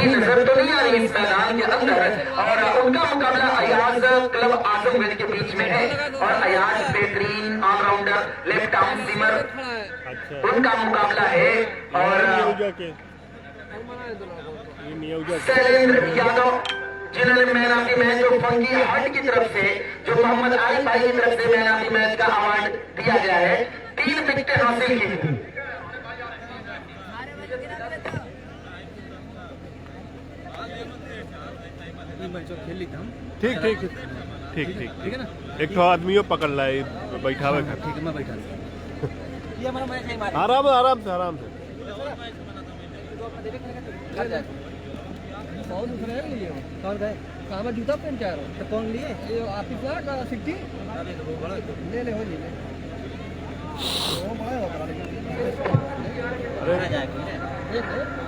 कहीं नजर तो नहीं आ रही इस मैदान के अंदर। और उनका मुकाबला अयाज क्लब आजमगढ़ के बीच में है और अयाज बेहतरीन ऑलराउंडर लेफ्ट आर्म सीमर, उनका मुकाबला है। और शैलेंद्र यादव जिन्होंने मैन ऑफ द मैच जो फंकी हट की तरफ से, जो मोहम्मद आरिफ भाई की तरफ से मैन ऑफ द मैच का अवार्ड दिया गया है, 3 विकेटें हासिल की। ठीक ठीक ठीक ठीक ठीक है ना। एक तो आदमी पकड़ लाए बैठा हुआ, ठीक है मैं बैठा आराम आराम से आराम से। कहाँ जूता पहन के आ रहा हूँ तो कौन लिए ये आतिफ का सिट्टी ले ले हो ले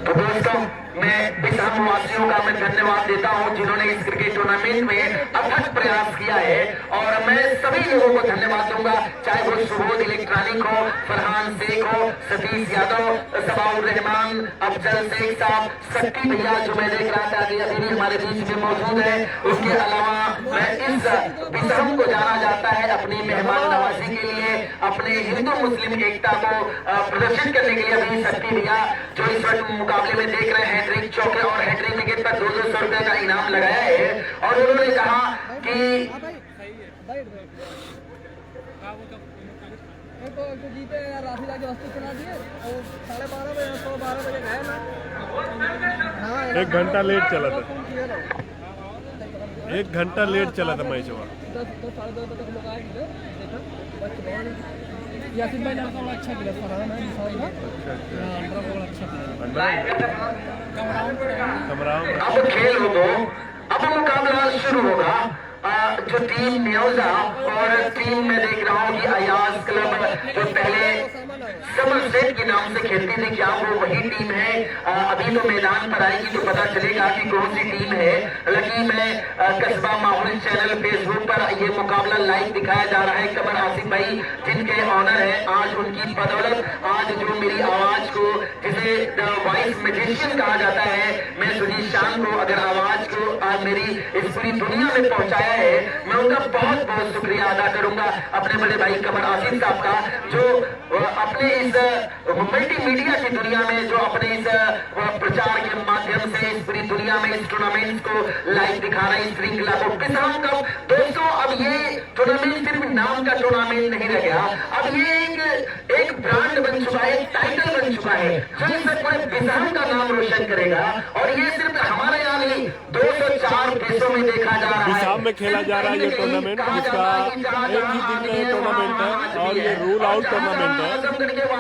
तो दोस्तों मैं बिसाम वासियों का मैं धन्यवाद देता हूं जिन्होंने इस क्रिकेट टूर्नामेंट में अथक प्रयास किया है। और मैं सभी लोगों को धन्यवाद दूंगा, चाहे वो सुबोध इलेक्ट्रॉनिक हो, फरहान शेख हो, सतीश यादव, सबाउर रहमान, अफजल शेख साहब, शक्ति भैया जो मैं देख रहा था कि अभी भी हमारे बीच में मौजूद है। उसके अलावा मैं इस बिसाम को जाना जाता है अपनी मेहमान नवाजी के लिए, अपने हिंदू मुस्लिम एकता को प्रदर्शित करने के लिए। अभी शक्ति भैया जो इस वक्त मुकाबले में देख रहे हैं, हैट्रिक चौके और हैट्रिक विकेट पर 200 रुपए का इनाम लगाया है। और उन्होंने कहा कि जीते राशि लाके वस्तु चला दिए और 12:30 बजे 12 बजे गए ना। 1 घंटा लेट चला था, 1 घंटा लेट चला था मैच वहाँ। 10-10 बजे तक लोग आए थे, देखा यासिन भाई ने बड़ा अच्छा खेला, फरहान है बड़ा अच्छा खेला। अब खेल हो, अब मुकाबला शुरू होगा। जो टीम न्योजा और टीम में देख रहा हूँ कि अयाज क्लब जो पहले समर सेट के नाम से खेलती थी, क्या वो वही टीम है? अभी तो मैदान पर आएगी तो पता चलेगा कि कौन सी टीम है। हालांकि मैं कस्बा माहौल चैनल फेसबुक पर ये मुकाबला लाइव दिखाया जा रहा है। कमर आसिफ भाई जिनके ऑनर है, आज उनकी बदौलत आज जो मेरी आवाज को, जिसे द वॉइस मैजिशियन कहा जाता है, मैं सुजीत शान को अगर आवाज को आज मेरी इस पूरी दुनिया में पहुंचाया है, मैं उनका बहुत बहुत शुक्रिया अदा करूंगा अपने बड़े भाई कमर आसिफ साहब का, जो अपने इस मल्टीमीडिया की दुनिया में जो अपने इस प्रचार के माध्यम से इस पूरी दुनिया में इस टूर्नामेंट को लाइव दिखा रहे हैं, श्रृंखला को। किसान कप दोस्तों, अब ये टूर्नामेंट सिर्फ नाम का टूर्नामेंट नहीं रह गया, अब ये एक ब्रांड बन चुका है, एक टाइटल बन चुका है जो इस पूरे किसान का नाम रोशन करेगा। और ये सिर्फ हमारे यहाँ नहीं, 204 देशों में देखा जा रहा है। बिसाम में खेला जा रहा है ये टूर्नामेंट, जिसका एक ही दिन में टूर्नामेंट है और ये रूल आउट टूर्नामेंट है।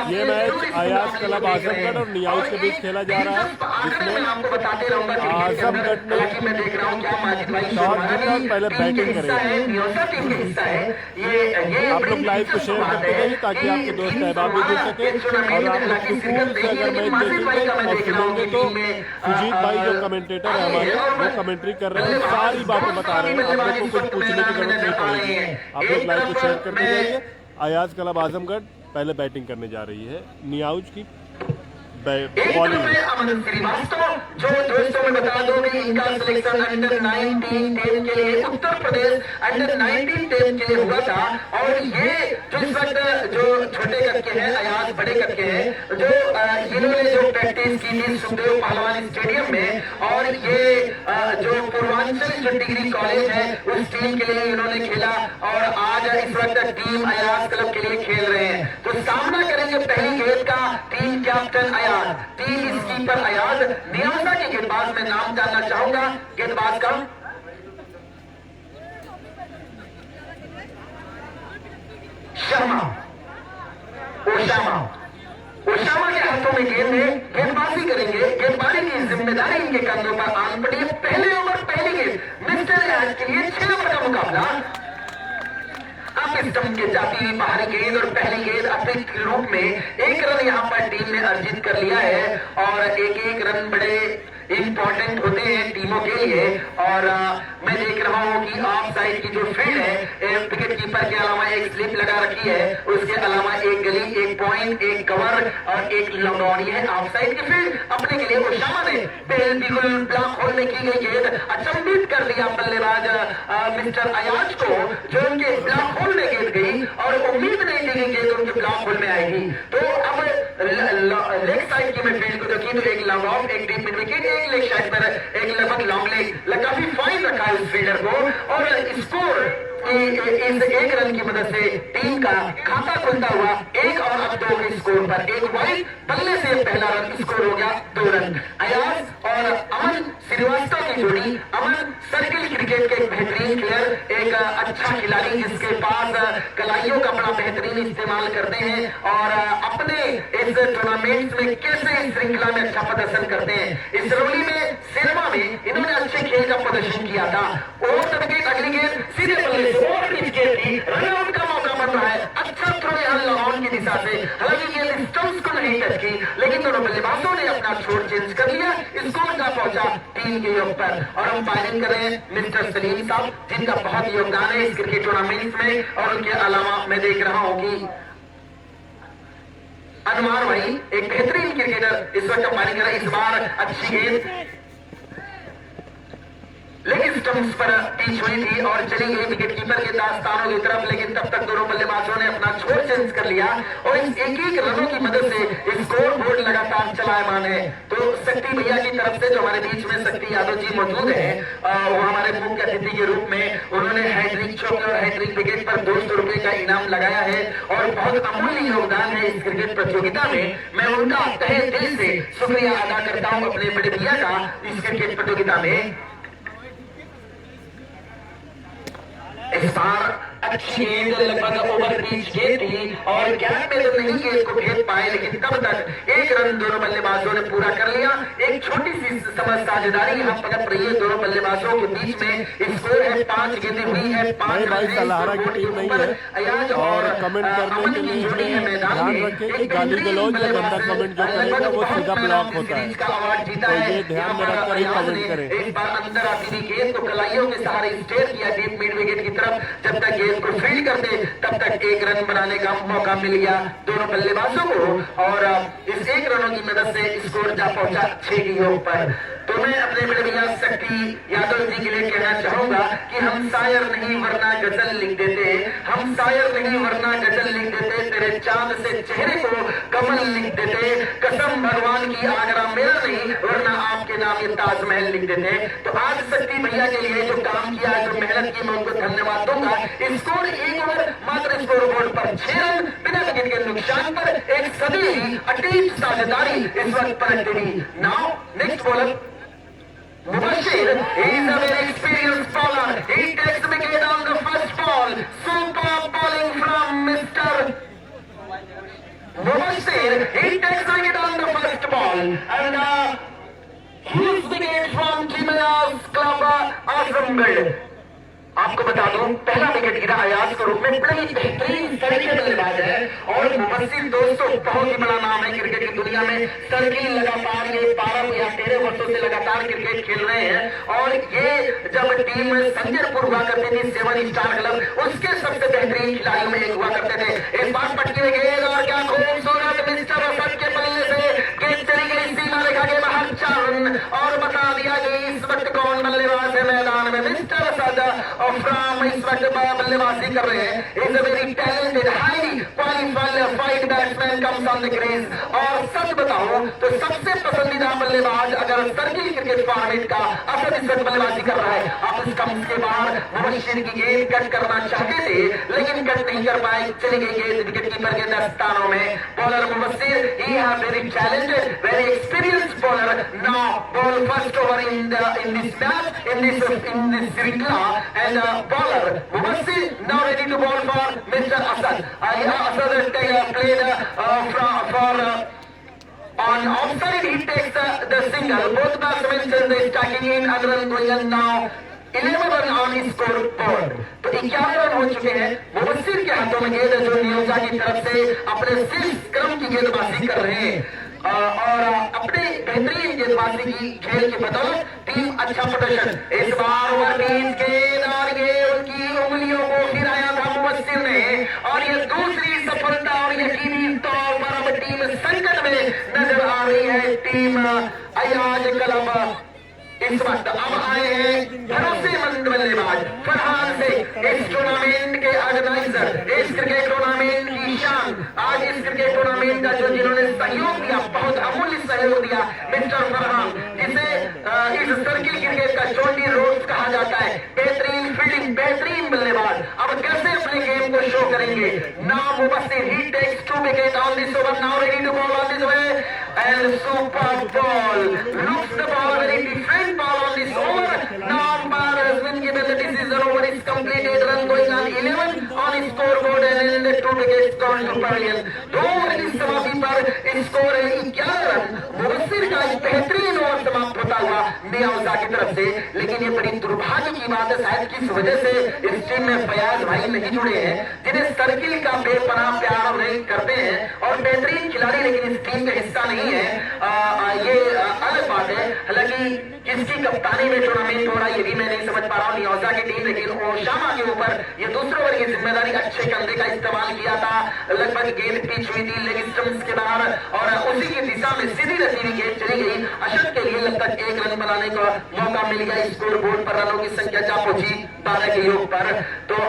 ये मैच अयाज क्लब आजमगढ़ और नियाउज के बीच खेला जा रहा है, जिसमें आजमगढ़ ने टॉस जीता और पहले बैटिंग करेगा। आप लोग लाइव को शेयर करते रहिए ताकि आपके दोस्त अहबाब भी देख सके। और आप लोग सुकून से अगर मैच देखेंगे और सुनेंगे तो सुजीत भाई जो कमेंटेटर है हमारे, वो कमेंट्री कर रहे हैं, सारी बातें बता रहे हैं, आप लोग को कुछ पूछने की जरूरत नहीं पड़ेगी। आप लोग लाइव को शेयर करते जाइए। अयाज क्लब आजमगढ़ पहले बैटिंग करने जा रही है, नियाउज की बॉलिंग। अमन श्रीवास्तव जो दोस्तों में बता दो कि इनका सिलेक्शन अंडर 19 टीम के लिए उत्तर प्रदेश अंडर 19 टीम के लिए हुआ था। और ये जो इस वक्त जो छोटे कद के हैं, अयाज बड़े कद के हैं, जो इन्होंने जो प्रैक्टिस की थी सुखदेव पहलवान स्टेडियम में, और ये जो पूर्वांचल जो डिग्री कॉलेज है उस टीम के लिए इन्होंने खेला और आज इस वक्त टीम अयाज क्लब के लिए खेल रहे हैं। तो सामना करेंगे पहली गेंद का team captain Ayaz, team skipper Ayaz. न्योजा के गेंदबाज में नाम जानना चाहूंगा गेंदबाज का। शर्मा, ओशामा के हाथों में गेंद है, गेंदबाजी करेंगे। गेंदबाजी की जिम्मेदारी इनके कंधों पर आन पड़ी है। पहले ओवर पहली गेंद मिस्टर अयाज के लिए 6 ओवर का मुकाबला। अब स्टंप के जाती हुई बाहरी गेंद और पहली गेंद अतिरिक्त रूप में 1 रन यहां पर टीम ने अर्जित कर लिया है। और एक रन बड़े इंपॉर्टेंट होते हैं टीमों के लिए। और मैं देख रहा हूं कि ऑफ साइड की जो फील्ड है, विकेट कीपर के अलावा एक स्लिप लगा रखी है, उसके अलावा एक गली, एक पॉइंट, एक कवर और एक लंगौड़ी है। ऑफ साइड की फील्ड अपने के लिए ओशामा ने बिल्कुल ब्लॉक होल में की गई गेंद अचंभित कर दिया बल्लेबाज मिस्टर अयाज को, जो उनके ब्लॉक होल में गेंद गई और उम्मीद नहीं थी कि गेंद उनके ब्लॉक होल में आएगी। तो अब लेग साइड की मैं फील्ड को देखी तो एक लॉन्ग ऑफ, एक डीप मिड विकेट, एक लेग साइड पर एक लगभग लॉन्ग लेग, काफी फाइन रखा है उस फील्डर को। और स्कोर इस एक रन की मदद से टीम का खाता खुलता हुआ 1 और अब 2 के स्कोर पर, एक वाइड बल्ले से पहला रन स्कोर हो गया 2 रन। अयाज और अमन श्रीवास्तव की जोड़ी, अमन सर्किल क्रिकेट के एक बेहतरीन प्लेयर, एक अच्छा खिलाड़ी जिसके पास कलाइयों का बड़ा बेहतरीन इस्तेमाल करते हैं और अपने इस टूर्नामेंट में कैसे इस श्रृंखला में अच्छा प्रदर्शन करते हैं। इस रौली में सिनेमा में इन्होंने अच्छे खेल का प्रदर्शन किया था। और अगली गेंद सीधे बल्ले और विकेट की रनआउट का मौका बन रहा है। अच्छा थ्रो लॉन की दिशा से, हालांकि गेंद स्टंप्स को नहीं टच की, लेकिन दोनों बल्लेबाजों ने अपना छोर चेंज कर लिया। स्कोर का पहुंचा 3 के योग पर और हम फायरिंग कर रहे हैं मिस्टर सलीम साहब, जिनका बहुत योगदान है इस क्रिकेट टूर्नामेंट में। और उनके अलावा मैं देख रहा हूं कि अनवर भाई एक बेहतरीन क्रिकेटर इस वक्त फायरिंग कर रहे हैं। इस बार अच्छी गेंद लेकिन स्टंप्स पर पिच हुई थी और चली गई विकेट कीपर के दास्तानों की तरफ, लेकिन तब तक दोनों बल्लेबाजों ने अपना छोर चेंज कर लिया और इस एक रनों की मदद से स्कोर बोर्ड लगातार चलायमान है। तो शक्ति भैया की तरफ से जो हमारे बीच में शक्ति यादव जी मौजूद है, वो हमारे मुख्य अतिथि के रूप में उन्होंने हैट्रिक चौके और हैट्रिक विकेट पर 200 रुपए का इनाम लगाया है और बहुत अमूल्य योगदान है इस क्रिकेट प्रतियोगिता में। मैं उनका तहे दिल से शुक्रिया अदा करता हूं अपने बड़े भैया का इस क्रिकेट प्रतियोगिता में। इस बार अच्छी गेंद लगभग ओवर पिच गेंद थी और गैप में तो नहीं गेंद को खेल पाए, लेकिन तब तक 1 रन दोनों बल्लेबाजों ने पूरा कर लिया। एक छोटी सी समझ साझेदारी यहाँ पलट रही है दोनों बल्लेबाजों के बीच में। स्कोर है 5 गेंदें हुई है, 5 भाई सलाहरा की टीम नहीं है और कमेंट करने के लिए ध्यान रखें कि गाली गलौज या गंदा कमेंट जो करेगा वो सीधा ब्लॉक होता है, तो ये ध्यान में रखकर ही कमेंट करें। एक बार अंदर आती थी गेंद को कलाइयों के सहारे स्टेयर किया डीप मिड विकेट की तरफ, जब तक गेंद को फील्ड करते तब तक 1 रन बनाने का मौका मिल गया दोनों बल्लेबाजों को और इस 1 रनों की मदद से स्कोर जा पहुंचा 6 की योग पर। तो मैं अपने बड़े भैया शक्ति यादव जी के लिए कहना चाहूंगा कि हम शायर नहीं वरना गजल लिख देते, हम शायर नहीं वरना गजल लिख देते, तेरे चांद से चेहरे को कमल लिख देते, कसम भगवान की आगरा मेरा नहीं वरना आपके नाम ये ताजमहल लिख देते। तो आज शक्ति भैया के लिए जो काम किया, जो मेहनत की, मैं उनको धन्यवाद दूंगा। स्कोर 1 ओवर मात्र स्कोर बोर्ड पर 6 रन बिना विकेट के नुकसान पर एक सदी अटीट साझेदारी इस वक्त पलट गई। Now next bowler Mubashir, he is a very experienced bowler. He takes wicket on the first ball. Super bowling from Mr. Mubashir. He takes wicket on the first ball. And huge wicket from Jimenez Club, Azamgarh. आपको बता दूं पहला wicket गिरा अयाज के रूप में, बड़ी बेहतरीन तरीके बल्लेबाज है और मुबस्सिर दोस्तों बहुत ही बड़ा नाम है क्रिकेट की दुनिया में। सर्किल लगातार ये 12 या 13 वर्षों से लगातार क्रिकेट खेल रहे हैं और ये जब टीम संजयपुर हुआ करती थी 7 स्टार क्लब, उसके सबसे बेहतरीन खिलाड़ियों में एक हुआ करते थे। इस बार पटकी में गेंद और क्या खूबसूरत मिस्टर असद के बल्ले से गेंद चली गई सीमा रेखा के बाहर 4 रन और बता दिया कि इस वक्त कौन बल्लेबाज है मैदान में। मिस्टर असद और फ्राम इस वक्त बल्लेबाजी कर रहे हैं। Is a very talented highly qualified batsman comes on the crease. और सच बताओ तो सबसे पसंदीदा बल्लेबाज अगर सर्किल क्रिकेट फॉर्मेट का असद इस वक्त बल्लेबाजी कर रहा है। अब इस कम्स के बाहर मुबश्शिर की गेंद कट करना चाहते थे लेकिन कट नहीं कर पाए, चली गई गेंद विकेट कीपर के दस्तानों में। बॉलर मुबश्शिर ही है very talented very experienced bowler. Now ball first over in this match in this श्रृंखला and bowler Mubassir now ready to bowl for Mr. Asad. Asad has played on offside. He takes the single. Both batsmen are stacking in and run going on now. 11 run on scoreboard. तो 11 run हो चुके हैं। मुबस्सिर के हाथों में गेंद जो नियोजा की तरफ से अपने 6 क्रम की गेंदबाजी कर रहे हैं। और अपने बेहतरीन गेंदबाजी की खेल की बदौलत टीम अच्छा प्रदर्शन। इस बार ओवर 20 गेंद और ये उनकी उंगलियों को गिराया था मुबस्सिर ने, और ये दूसरी सफलता, और यकीनी तौर पर अब टीम संकट में नजर आ रही है। टीम अयाज क्लब इस वक्त अब आए हैं भरोसेमंद बल्लेबाज फरहान से, इस टूर्नामेंट के ऑर्गेनाइजर, इस क्रिकेट टूर्नामेंट की शान। आज इस क्रिकेट टूर्नामेंट का जो जिन्होंने सहयोग दिया, बहुत अमूल्य सहयोग दिया, मिस्टर फरहान, जिसे इस सर्किल क्रिकेट का जोंडी रोज कहा जाता है। बेहतरीन फील्डिंग, बेहतरीन बल्लेबाज, अब कैसे अपने गेम को शो करेंगे। Now Mubassir, he takes 2 wicket on this over, now ready to bowl on this way, and super ball looks the ball very different ball on this over. Now umpire has been given the decision, over is completed, run going on 11 on his scoreboard, and 2 wickets gone to Pavilion. 2 over की समाप्ति पर score है 11 run. Mubassir का एक बेहतरीन over समाप्त होता हुआ मियाउजा की तरफ से, लेकिन ये बड़ी दुर्भाग्य की बात है, शायद किस वजह से इस टीम में फयाज भाई नहीं जुड़े हैं, जिन्हें सर्किल का बेपनाह प्यार उन्हें करते हैं और बेहतरीन खिलाड़ी, लेकिन इस टीम का हिस्सा नहीं है। ये अलग बात है। हालांकि किसकी कप्तानी में टूर्नामेंट हो रहा है ये भी मैं नहीं समझ पा रहा हूँ, नियोजा की टीम, लेकिन ओशामा के ऊपर ये दूसरे ओवर की जिम्मेदारी, अच्छे कंधे का इस्तेमाल किया था, लगभग गेंद पिच हुई थी लेग स्टंप्स के बाहर, और उसी की दिशा में सीधी रसीदी गेंद चली गई। अशद के लिए लगभग 1 रन बनाने का मौका मिल गया। स्कोर बोर्ड पर रनों की संख्या जा पहुंची 12 के योग पर। तो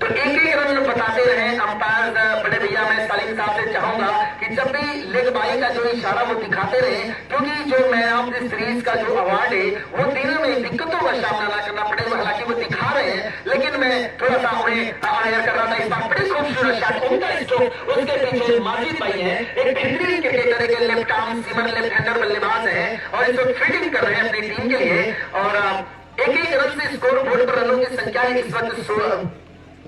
एक रन बताते रहे अंपायर बड़े भैया। मैं सालिम साहब से चाहूंगा कि जब भी लेग बाई का जो इशारा वो दिखाते रहे, क्योंकि जो मैन ऑफ द सीरीज का जो अवार्ड है वो देने में दिक्कतों का सामना ना करना पड़े। हालांकि वो दिखा रहे हैं, लेकिन मैं थोड़ा सा उन्हें आयर कर रहा था। इस बार बड़ी खूबसूरत शॉट, उनका स्ट्रोक, उसके पीछे माजिद भाई है, एक बेहतरीन क्रिकेटर के left arm seamer left hander बल्लेबाज है, और इस वक्त फील्डिंग कर रहे हैं अपनी टीम के लिए। और एक रन से स्कोर बोर्ड पर रनों की संख्या है इस वक्त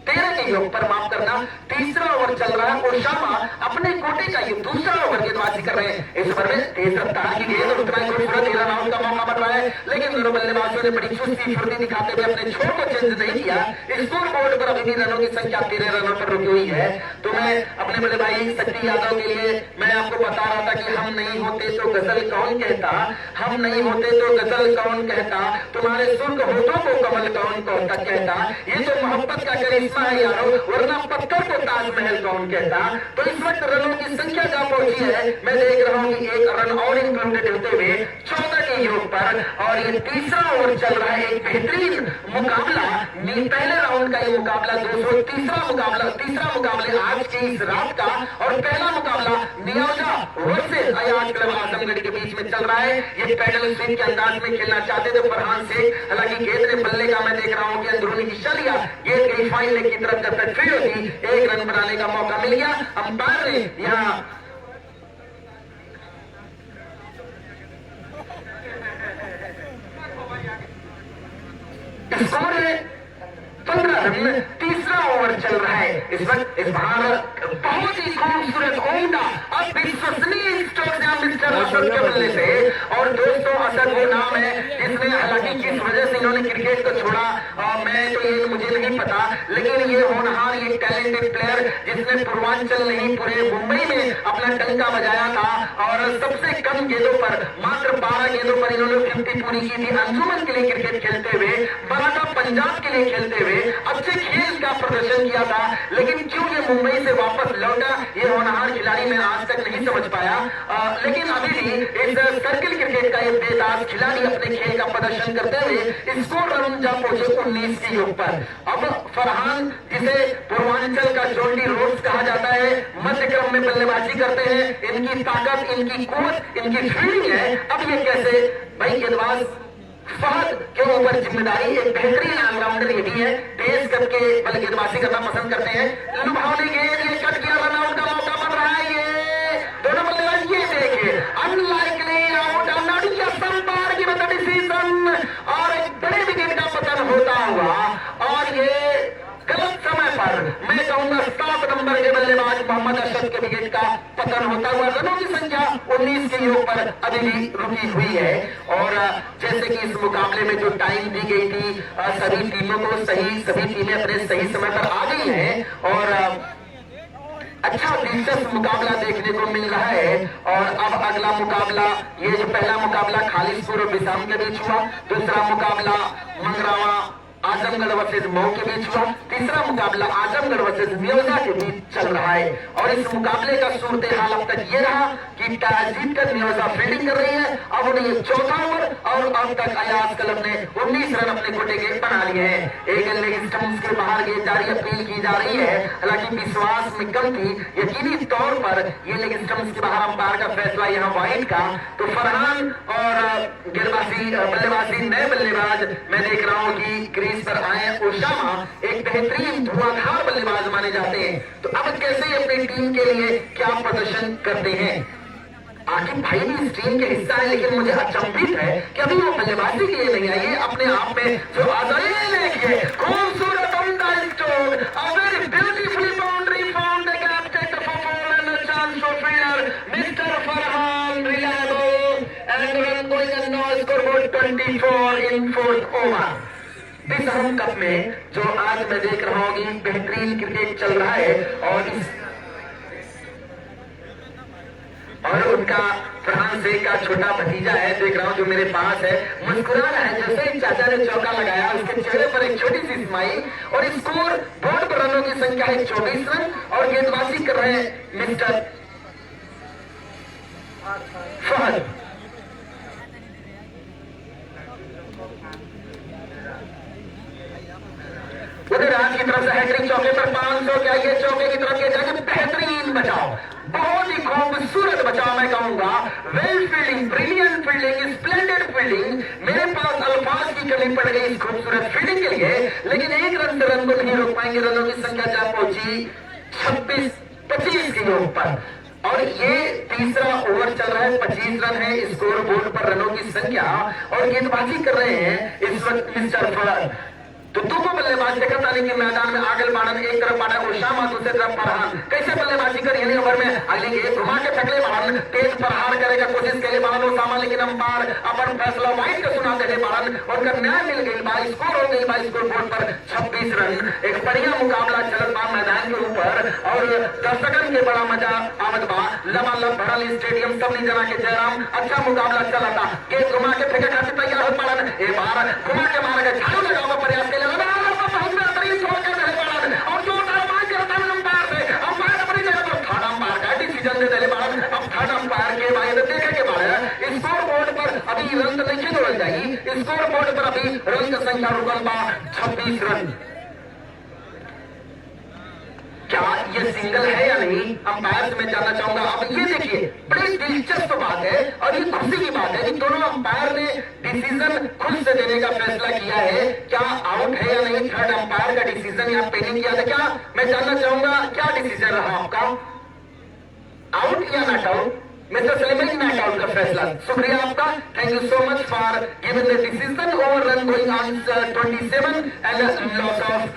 13 के योग पर, माफ करना। तीसरा ओवर चल रहा है, ओशामा अपने कोटे का ये दूसरा ओवर गेंदबाजी कर रहे हैं। इस ओवर में तेज रफ्तार की गेंद और उतना ही खूबसूरत रन आउट का मौका बन रहा है, लेकिन दोनों बल्लेबाजों ने बड़ी चुस्ती फुर्ती दिखाते हुए अपने छोर को चेंज नहीं किया। स्कोर बोर्ड पर अभी भी रनों की संख्या 13 रनों पर रुकी हुई है। तो मैं अपने बड़े भाई शक्ति यादव के लिए मैं आपको बता रहा था कि हम नहीं होते तो गजल कौन कहता, हम नहीं होते तो गजल कौन कहता, तुम्हारे सुर्ख होठों को कमल कौन कहता कहता, ये तो मोहब्बत का करिश्मा है यारो, वरना पत्थर को ताजमहल कौन कहता। तो इस वक्त रनों की संख्या क्या पहुंची है, मैं देख रहा हूं कि 1 रन और इंक्लूडेड होते हुए 14 के योग पर, और ये तीसरा ओवर चल रहा है। एक बेहतरीन मुकाबला, पहले राउंड का ये मुकाबला 200, तीसरा मुकाबले आज की इस रात का, और पहला मुकाबला नियोजा वर्सेस अयाज क्लब आजमगढ़ के बीच में चल रहा है। ये पैडल स्विंग के अंदाज में खेलना चाहते थे फरहान शेख, हालांकि गेंद ने बल्ले का मैं देख रहा हूं कि अंदरूनी हिस्सा लिया, गेंद गई फाइनल की तरफ, जब तक फील्ड होती 1 रन बनाने का मौका मिल गया। अंपायर ने यहां स्कोर है 15 रन। तीसरा ओवर चल रहा है इस वक्त। इस बार बहुत ही खूबसूरत उम्दा और विश्वसनीय स्ट्रोक मिस्टर असद के बल्ले से, और दोस्तों असद वो नाम है जिसने, हालांकि किस वजह से इन्होंने क्रिकेट को छोड़ा मैं तो ये मुझे नहीं पता, लेकिन ये होनहार, ये टैलेंटेड प्लेयर जिसने पूर्वांचल नहीं पूरे मुंबई में अपना डंका बजाया था, और सबसे कम गेंदों पर, मात्र 12 गेंदों पर इन्होंने 50 पूरी की थी अंजुमन के लिए क्रिकेट खेलते हुए, बराका पंजाब के लिए खेलते हुए अच्छे खेल का प्रदर्शन किया था। लेकिन क्यों ये मुंबई से वापस लौटा, ये होनहार खिलाड़ी मैं आज तक नहीं समझ पाया। लेकिन अभी भी इस सर्किल क्रिकेट का ये बेताज खिलाड़ी अपने खेल का प्रदर्शन करते हुए स्कोर रन जा पहुंचे 19 के योग पर। अब फरहान, जिसे पूर्वांचल का जोंडी रोड्स कहा जाता है, मध्य क्रम में बल्लेबाजी करते हैं, इनकी ताकत, इनकी कुवत, इनकी फील्डिंग है। अब ये कैसे भाई, गेंदबाज फहद के ऊपर जिम्मेदारी, एक बेहतरीन ऑलराउंडर ये भी है, तेज करके बल गेंदबाजी करना पसंद करते हैं। लुभावनी गेंद, ये कट किया, रन आउट का मौका बन रहा है। ये दोनों बल्लेबाज, ये देखिए अनलाइकली आउट, अनडिया संपार की मतलब डिसीजन, और एक बड़े विकेट का पतन होता हुआ, और ये गलत समय पर, मैं कहूंगा 7 नंबर के बल्लेबाज मोहम्मद अशद के विकेट का पतन होता हुआ। रनों की संख्या 19 के योग पर अभी भी रुकी हुई है। और जैसे कि इस मुकाबले में जो टाइम दी गई थी, सभी टीमों को सभी टीमें अपने सही समय पर आ गई हैं, और अच्छा दिलचस्प मुकाबला देखने को मिल रहा है। और अब अगला मुकाबला, ये जो पहला मुकाबला खालिसपुर और बिसाम के बीच हुआ, दूसरा मुकाबला मंगरावा आजमगढ़ वर्सेज मऊ के बीच हुआ, तीसरा मुकाबला आजमगढ़ वर्सेज म्योजा के बीच चल रहा है। और इस मुकाबले का सूरत हाल अब तक ये रहा कि टॉस जीतकर म्योजा फील्डिंग कर रही है। अब उन्हें चौथा ओवर और अब तक अयाज क्लब ने 19 रन अपने कोटे के बना लिए हैं। एक लेग स्टंप्स के बाहर गेंद जारी अपील की जा रही है, हालांकि विश्वास में कम थी। यकीनी तौर पर ये लेग स्टंप्स के बाहर अंपायर का फैसला यहाँ वाइड का। तो फरहान और गेंदबाजी बल्लेबाजी नए बल्लेबाज मैं देख रहा हूँ कि पर आए ओशामा एक बेहतरीन धुआंधार बल्लेबाज माने जाते हैं। तो अब कैसे अपनी टीम के लिए क्या प्रदर्शन करते हैं? आखिर भाई भी इस टीम के हिस्सा है, लेकिन मुझे अचंभित है कि अभी वो बल्लेबाजी के लिए नहीं आई। अपने आप में जो आजादी देखिए, खूबसूरत उम्दा stroke, a very beautifully boundary found the captain for four and a chance for fielder Mr. Farhan reliable and run going and no scoreboard 24 in fourth over। बिसाम cup में जो आज मैं देख रहा हूँ कि बेहतरीन क्रिकेट चल रहा है और उनका फरहान शेख का छोटा भतीजा है, देख रहा हूँ जो मेरे पास है, मुस्कुरा रहा है। जैसे ही चाचा ने चौका लगाया उसके चेहरे पर एक छोटी सी स्माइल। और स्कोर बोर्ड पर रनों की संख्या है 24 रन और गेंदबाजी कर रहे हैं मिस्टर फहद। उधर आज की तरफ से हैट्रिक चौके पर 500 क्या ये चौके की तरफ के जाके बेहतरीन बचाव, बहुत ही खूबसूरत बचाव मैं कहूंगा। Well fielding, brilliant fielding, splendid fielding. मेरे पास अल्फाज की कमी पड़ गई इस खूबसूरत फील्डिंग के लिए, लेकिन एक रन से रन को नहीं रोक पाएंगे। रनों की संख्या जा पहुंची 26-25 के योग पर और ये तीसरा ओवर चल रहा है। 25 रन है स्कोर बोर्ड पर रनों की संख्या और गेंदबाजी कर रहे हैं इस वक्त मिस्टर फरहान। तो दोनों बल्लेबाज देखा था कि मैदान में आगल बाड़न, एक तरफ बाड़न ओशामा, दूसरी तरफ फरहान। कैसे बल्लेबाजी करी है ओवर में? अगली गेंद घुमा के फेंकले बाड़न, तेज प्रहार करेगा कोशिश करे बाड़न ओशामा, लेकिन अंपायर अपन फैसला वाइड का सुना दे बाड़न और न्याय मिल गई। 22 स्कोर हो गई, 22 स्कोर बोर्ड पर 26 रन। एक बढ़िया मुकाबला चलत बा मैदान के ऊपर और दर्शकन के बड़ा मजा आवत बा। लबालब भरल स्टेडियम, सबनी जना के जयराम, अच्छा मुकाबला चला था। गेंद घुमा के फेंके खातिर तैयार हो बाड़न, ए बार घुमा के मारा गया, झाड़ू लगावा प्रयास के स्कोर बोर्ड पर अभी रन नहीं जोड़ जाएगी। स्कोर बोर्ड पर अभी रन की संख्या रुकल बा 26 रन। क्या ये सिंगल है या नहीं, अंपायर से मैं जानना चाहूंगा। अब ये देखिए बड़ी दिलचस्प बात है और ये खुशी की बात है कि दोनों अंपायर ने डिसीजन खुद से देने का फैसला किया है। क्या आउट है या नहीं, थर्ड अंपायर का डिसीजन यहाँ पेंडिंग किया था। क्या मैं जानना चाहूंगा क्या डिसीजन रहा आपका, आउट या not out? Mister Salim not out का फैसला। शुक्रिया आपका, thank you so much for giving the decision. Over run going on 27 and loss of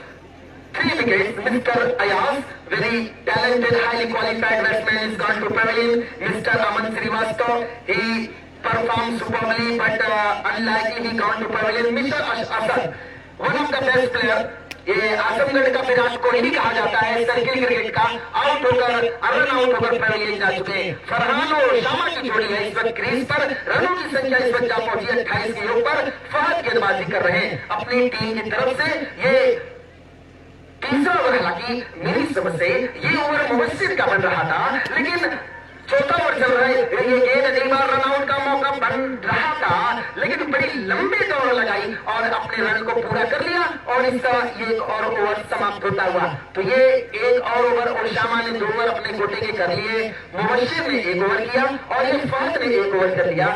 3 wickets. Mr. Ayaz, very talented, highly qualified batsman, is gone to pavilion. Mr. Aman Srivastav, he performed superbly, but unlikely he gone to pavilion. Mr. Asad, one of the best player. ये आजमगढ़ का विराट कोहली कहा जाता है circle cricket का, out होकर run out होकर pavilion जा चुके हैं। फरहान और शामा की जोड़ी है इस वक्त क्रीज पर। रनों की संख्या इस वक्त जा पहुंची 28 के योग पर। फहद गेंदबाजी कर रहे हैं अपनी टीम की तरफ से। ये तीसरा ओवर, हालांकि मेरी समझ से ये ओवर मुबस्सिर का बन रहा था, लेकिन चौथा ओवर चल रहा है। ये गेंद नहीं मार, रन आउट का मौका बन रहा था, लेकिन बड़ी लंबी दौड़ लगाई और अपने रन को पूरा कर लिया और इसका एक और ओवर समाप्त होता हुआ। तो ये एक और ओवर ओशामा ने 2 ओवर अपने कोटे के कर लिए, मुबस्सिर ने 1 ओवर किया और ये फहद ने 1 ओवर कर लिया।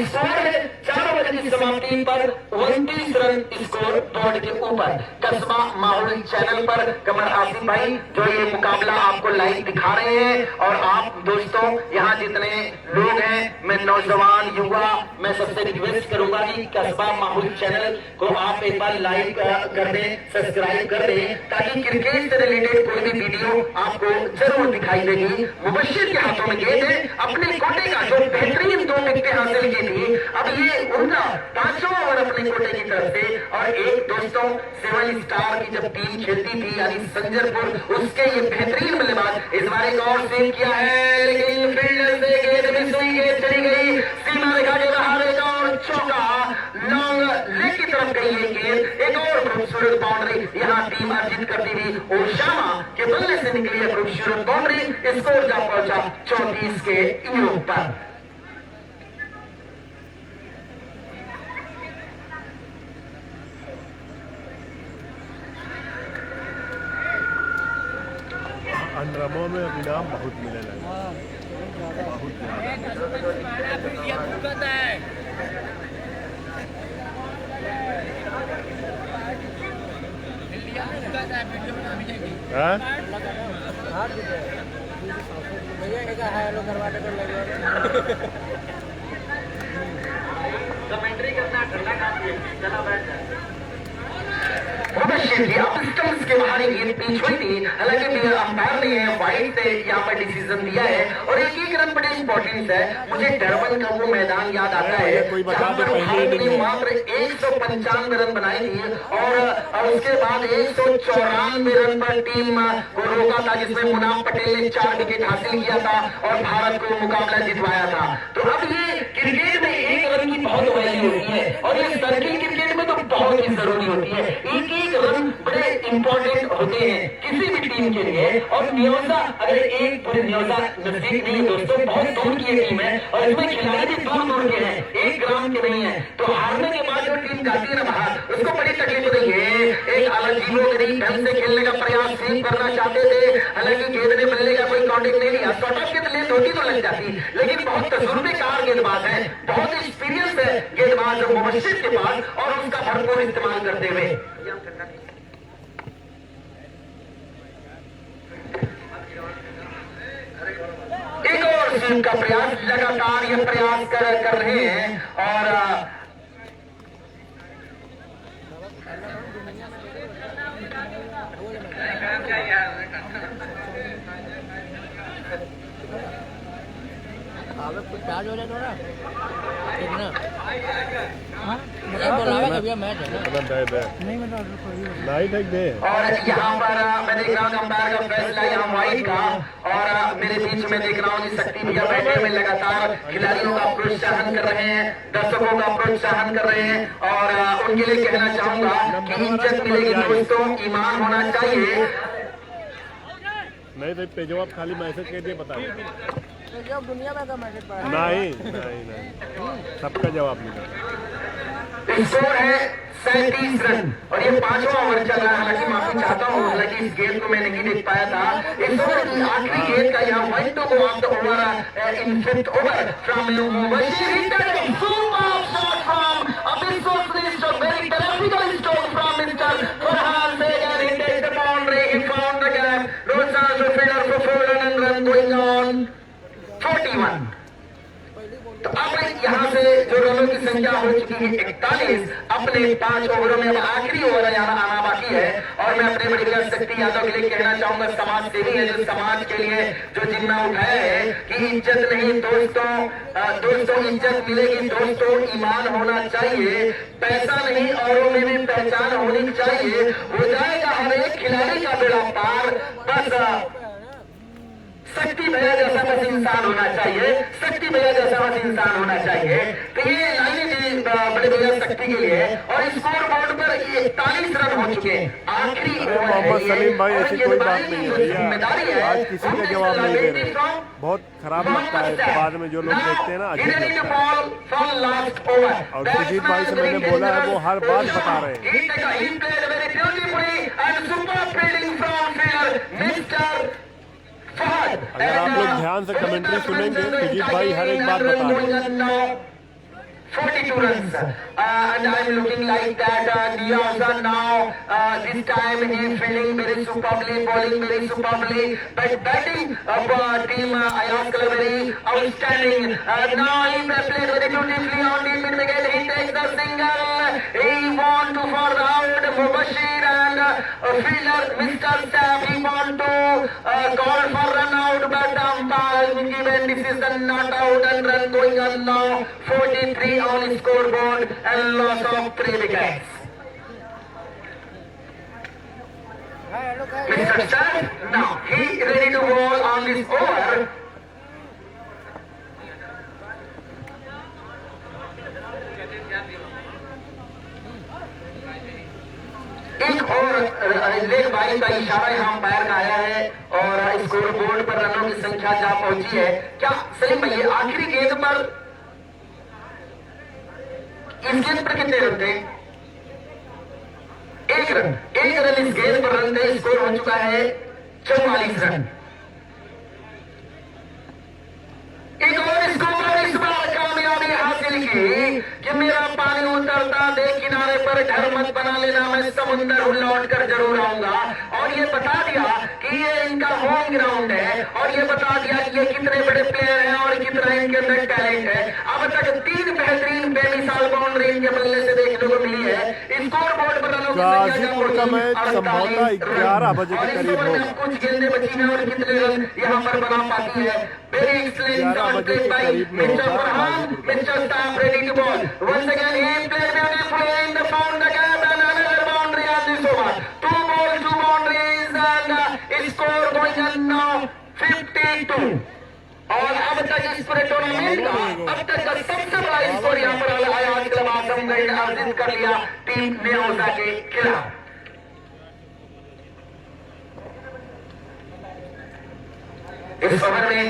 स्कोर है 4 ओवर की समाप्ति पर 29 रन स्कोर बोर्ड के ऊपर। कस्बा माहौल चैनल पर कमर आसिफ भाई जो ये मुकाबला आपको लाइव दिखा रहे हैं और आप दोस्तों यहाँ जितने लोग हैं, मैं नौजवान युवा, मैं सबसे रिक्वेस्ट करूंगा कि कस्बा माहौल चैनल को आप एक बार लाइक कर दें, सब्सक्राइब कर दें, ताकि क्रिकेट से रिलेटेड कोई भी वीडियो आपको जरूर दिखाई देगी। मुबश्शिर के हाथों में गेंद है, अपने कोटे का जो बेहतरीन 2 विकेटें हासिल की थी, अब ये उनका 5वां ओवर अपने कोटे की तरफ से। और एक दोस्तों 7 स्टार की जब टीम खेलती थी यानी संजरपुर, उसके ये बेहतरीन बल्लेबाज इस बार एक और सेव किया है, लेकिन फील्डर से गेंद मिस हुई, गेंद चली गई, सीमा रेखा के बाहर, एक और चौका, लॉन्ग लेग की तरफ गई ये गेंद, एक और खूबसूरत बाउंड्री यहाँ टीम अर्जित करती हुई ओशामा के बल्ले से निकली है खूबसूरत बाउंड्री, स्कोर जा पहुंचा 34 के योग पर। अंडरमो में इनाम बहुत मिले लगे, बहुत कमेंट्री करना ठंडा काम है, चला बैठ जाए। स्टंप्स के बाहर गेंद पिच हुई थी, हालांकि अंपायर ने वाइड से यहाँ पर डिसीजन दिया है और एक रन बड़े इंपॉर्टेंट है। मुझे डरबन का वो मैदान याद आता है जहाँ पर भारत ने मात्र 195 रन बनाए थे और उसके बाद 194 रन पर टीम को रोका था, जिसमें मुनाफ पटेल ने 4 विकेट हासिल किया था और भारत को मुकाबला जितवाया था। तो अब ये क्रिकेट में 1 रन की बहुत वैल्यू होती है और ये सर्किल क्रिकेट में तो बहुत ही जरूरी होती है। एक रन बड़े इंपॉर्टेंट होते हैं किसी भी टीम के लिए। और न्योजा अगर एक पूरे न्योजा नजदीक नहीं दोस्तों, बहुत दूर की टीम है और इसमें खिलाड़ी भी दूर दूर के हैं, एक ग्राम के नहीं है। तो हारने के बाद जो टीम जाती है ना बाहर, उसको बड़ी तकलीफ होती है। एक अजीबो गरीब ढंग से खेलने का प्रयास स्वीप करना चाहते थे, हालांकि गेंद ने बल्ले का कोई काउंटिंग नहीं लिया, शॉर्ट ऑफ के लिए धोती तो लग जाती, लेकिन बहुत तजुर्बेकार गेंदबाज है, बहुत एक्सपीरियंस है गेंदबाज मुबशिर के पास और उसका भरपूर इस्तेमाल करते हुए एक और स्विंग का प्रयास, लगातार ये प्रयास कर रहे हैं और कुछ चार्ज हो जाए थोड़ा कितना मैच है नाइट दे। और यहाँ पर मैं देख रहा हूँ अंपायर का फैसला यहाँ वाइड का और मेरे बीच में देख रहा हूँ शक्ति भैया बैठे हुए लगातार खिलाड़ियों का प्रोत्साहन कर रहे हैं, दर्शकों का प्रोत्साहन कर रहे हैं और उनके लिए कहना चाहूंगा कि इज्जत मिलेगी दोस्तों, ईमान होना चाहिए। नहीं तो पे जवाब खाली मैसेज कर दिए बता दुनिया में का मैसेज पड़ा नहीं सबका जवाब मिला। स्कोर है 37 रन और ये 5वां ओवर चल रहा है। हालांकि माफी चाहता हूँ, हालांकि इस गेंद को मैं नहीं देख पाया था। इस ओवर की आखिरी गेंद का यहाँ पॉइंट को off the over in 5th over from Mubashir hitted super shot from अबिसोस very technical stroke from mister Farhan Shaikh hitted the boundary, he found the gap, no chance for fielder for 4 run going on 41। तो अब यहाँ से जो रनों की संख्या हो चुकी है 41 अपने 5 ओवरों में। अब आखिरी ओवर यहाँ आना बाकी है और मैं अपने बड़ी शक्ति यादव के लिए कहना चाहूंगा, समाज सेवी है जो समाज के लिए जो जिम्मा उठाया है कि इज्जत नहीं दोस्तों इज्जत मिलेगी दोस्तों, ईमान होना चाहिए, पैसा नहीं औरों में भी पहचान होनी चाहिए, हो जाएगा हर एक खिलाड़ी का बेड़ा पार। बस शक्ति भैया जैसा बस इंसान होना चाहिए, शक्ति भैया जैसा बस इंसान होना चाहिए। तो ये लाइनें थी बड़े भैया शक्ति के लिए और स्कोर बोर्ड पर 41 रन हो चुके हैं। आखिरी मोहम्मद सलीम भाई ऐसी कोई बात नहीं है भैया, आज किसी का जवाब नहीं दे रहे, बहुत खराब लगता है बाद में जो लोग देखते हैं ना, अजीब लगता है। और सुजीत भाई से मैंने बोला है वो हर बात बता रहे हैं। अगर आप लोग ध्यान से कमेंट्री सुनेंगे सुजीत भाई हर एक बात बता रहे हैं। 42 runs and I'm looking like that Nyoza now this time he is feeling very superbly, bowling very superbly, but batting team Ayaz Club very outstanding. Now he played very beautifully on the mid wicket, he takes the single, he want to for out Mubashir and fielder Mr. Saab, he want to call for run out, but umpire given this is the not out and run going on now 43 on scoreboard and loss of 3 wickets. Mr. Sharad, now he is ready to ball on this over. एक और leg bye का इशारा यहाँ umpire का आया है और score board पर रनों की संख्या जा पहुंची है। क्या सलीम भाई आखिरी गेंद पर इस गेंद पर कितने रन थे? एक रन इस गेंद पर रन थे। स्कोर हो चुका है 44 रन। एक और स्कोर इस बार कामयाबी हासिल की कि मेरा पानी उतरता देख किनारे पर घर मत बना लेना, मैं समुंदर लौट कर जरूर आऊंगा। और ये बता दिया कि ये इनका होम ग्राउंड है और ये बता दिया कि ये कितने बड़े प्लेयर हैं और कितना इनके अंदर टैलेंट है। अब तक 3 बेहतरीन बेमिसाल बाउंड्री इनके बल्ले से देखने को मिली है। स्कोर बोर्ड पर रनों की गाजीपुर का मैच संभवतः 11 बजे के करीब होगा। कुछ गेंदें बची हैं और कितने रन यहाँ पर बना पाती है। वेरी एक्सीलेंट बजे के करीब में होगा। Mr. Stamp ready to ball. Once again, he played beautifully in the found the gap and another boundary on this over. 2 balls, 2 boundaries and score going on now 52. और अब तक इस पूरे टूर्नामेंट का अब तक का सबसे बड़ा स्कोर यहाँ पर अयाज क्लब आजमगढ़ ने अर्जित कर लिया टीम न्योजा के खिलाफ। इस ओवर में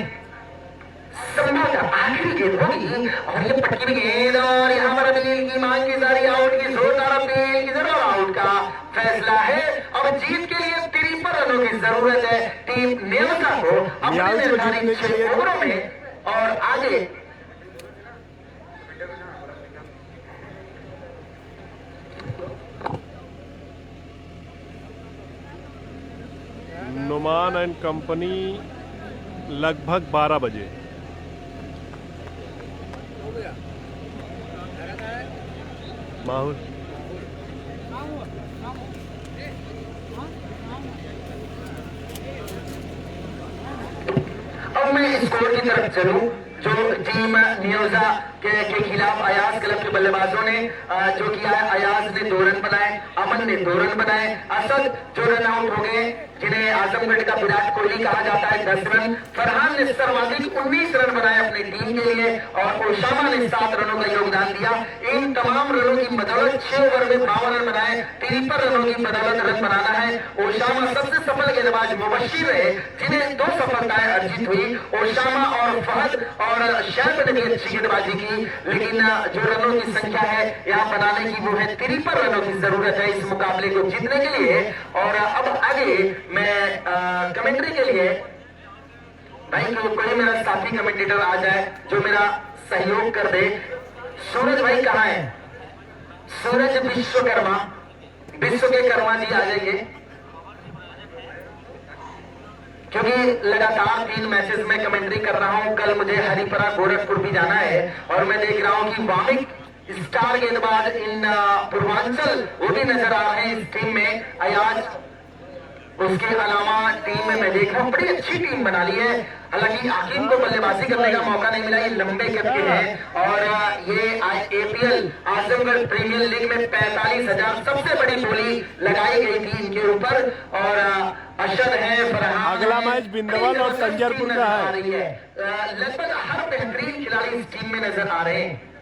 संभवतः आखिरी गेंद होगी और ये पटकी गेंद और यहाँ पर अपील की मांग की सारी आउट की जोरदार अपील की जरूर आउट का फैसला है। अब जीत के लिए 53 रनों की जरूरत है टीम न्योजा को अपने निर्धारित 6 ओवरों में। और आगे नुमान एंड कंपनी लगभग 12 बजे। माहौल अब मैं स्कोर की तरफ चलूं जो टीम न्योजा के खिलाफ अयाज क्लब के बल्लेबाजों ने जो किया है। अयाज ने 2 रन बनाए, अमन ने 2 रन बनाए, असद जो रन आउट हो गए जिन्हें आजमगढ़ का विराट कोहली कहा जाता है 10 रन, फरहान ने सर्वाधिक 19 रन बनाए अपनी टीम के लिए और ओशामा ने 7 रनों का योगदान दिया। इन तमाम रनों की बदौलत 6 ओवर में 52 रन बनाए। 53 रनों की बदौलत रन बनाना है। ओशामा सबसे सफल गेंदबाज मुबशिर रहे जिन्हें 2 सफलताएं अर्जित हुई। ओशामा और फहद और शैब ने भी अच्छी गेंदबाजी की, लेकिन जो रनों की संख्या है यहाँ बनाने की वो है 53 रनों की जरूरत है इस मुकाबले को जीतने के लिए। और अब आगे मैं कमेंट्री के लिए भाई को कोई मेरा साथी कमेंटेटर आ जाए जो मेरा सहयोग कर दे। सूरज भाई कहाँ है? सूरज विश्वकर्मा, विश्व के कर्मा जी आ जाइए, क्योंकि लगातार 3 मैचेस में कमेंट्री कर रहा हूं। कल मुझे हरिपुरा गोरखपुर भी जाना है और मैं देख रहा हूं कि वामिक स्टार गेंदबाज इन पूर्वांचल वो भी नजर आ रहे हैं इस टीम में। अयाज उसके अलावा टीम में मैं देख रहा हूं बड़ी अच्छी टीम बना ली है। हालांकि आकिब को बल्लेबाजी करने का मौका नहीं मिला, ये लंबे कद के हैं और ये APL आजमगढ़ प्रीमियर लीग में 45,000 सबसे बड़ी बोली लगाई गई थी इनके ऊपर। और अशद है, फरहान, अगला मैच बिंदवाल और संजरपुर का है। लगभग हर बेहतरीन खिलाड़ी इस टीम में नजर आ रहे हैं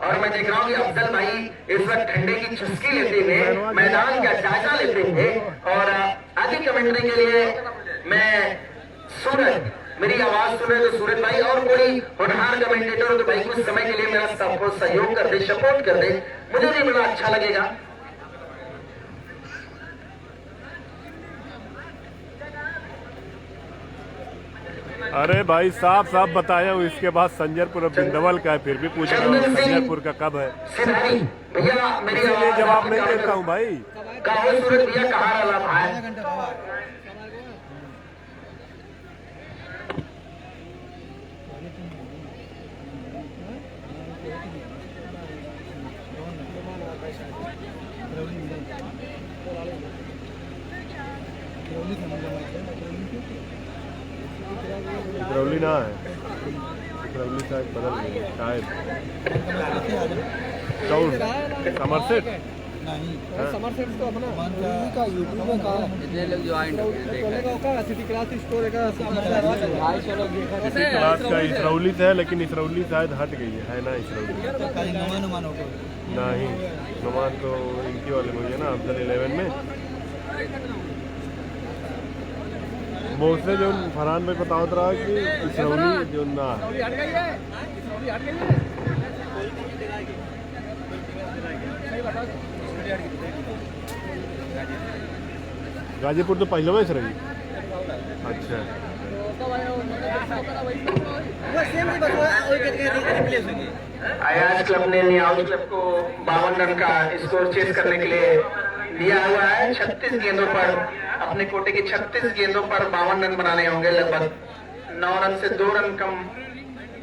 और मैं देख रहा हूँ कि अफजल भाई इस वक्त ठंडे की चुस्की लेते हुए मैदान का जायजा लेते हुए। और आगे कमेंट्री के लिए मैं सूरज, मेरी आवाज सुन रहे तो सूरज भाई और कोई होनहार कमेंटेटर हो तो भाई कुछ समय के लिए मेरा सहयोग कर दे, सपोर्ट कर दे, मुझे भी बड़ा अच्छा लगेगा। अरे भाई साफ साफ बताया हूँ, इसके बाद संजरपुर और बिंदवल का है, फिर भी पूछ रहा हूँ संजरपुर का कब है? भैया मेरी इसलिए जवाब नहीं देता हूँ भाई। सूरज भैया कहाँ वाला भाई? सिकरौली ना है, सिकरौली शायद बदल गई शायद। समरसेट और समर सेट तो अपना का यूट्यूब में कहा ये लोग ज्वाइन हो गए चलेगा का सिटी क्लास स्टोर का 250 लोग देखा किसी क्लास का इसरौली से है, लेकिन इसरौली शायद हट गई है ना इसरौली नहीं, नुमान तो इनकी वाले में है ना अफजल 11 में। वो उसने जो फरहान भाई बतावत रहा कि इसरौली जो ना हट गई है हट गई है सही बता गाजीपुर तो पहले में रही। अच्छा अयाज क्लब ने नियाज क्लब को 52 रन का स्कोर चेस करने के लिए दिया हुआ है। 36 गेंदों पर अपने कोटे की 36 गेंदों पर 52 रन बनाने होंगे। लगभग 9 रन से 2 रन कम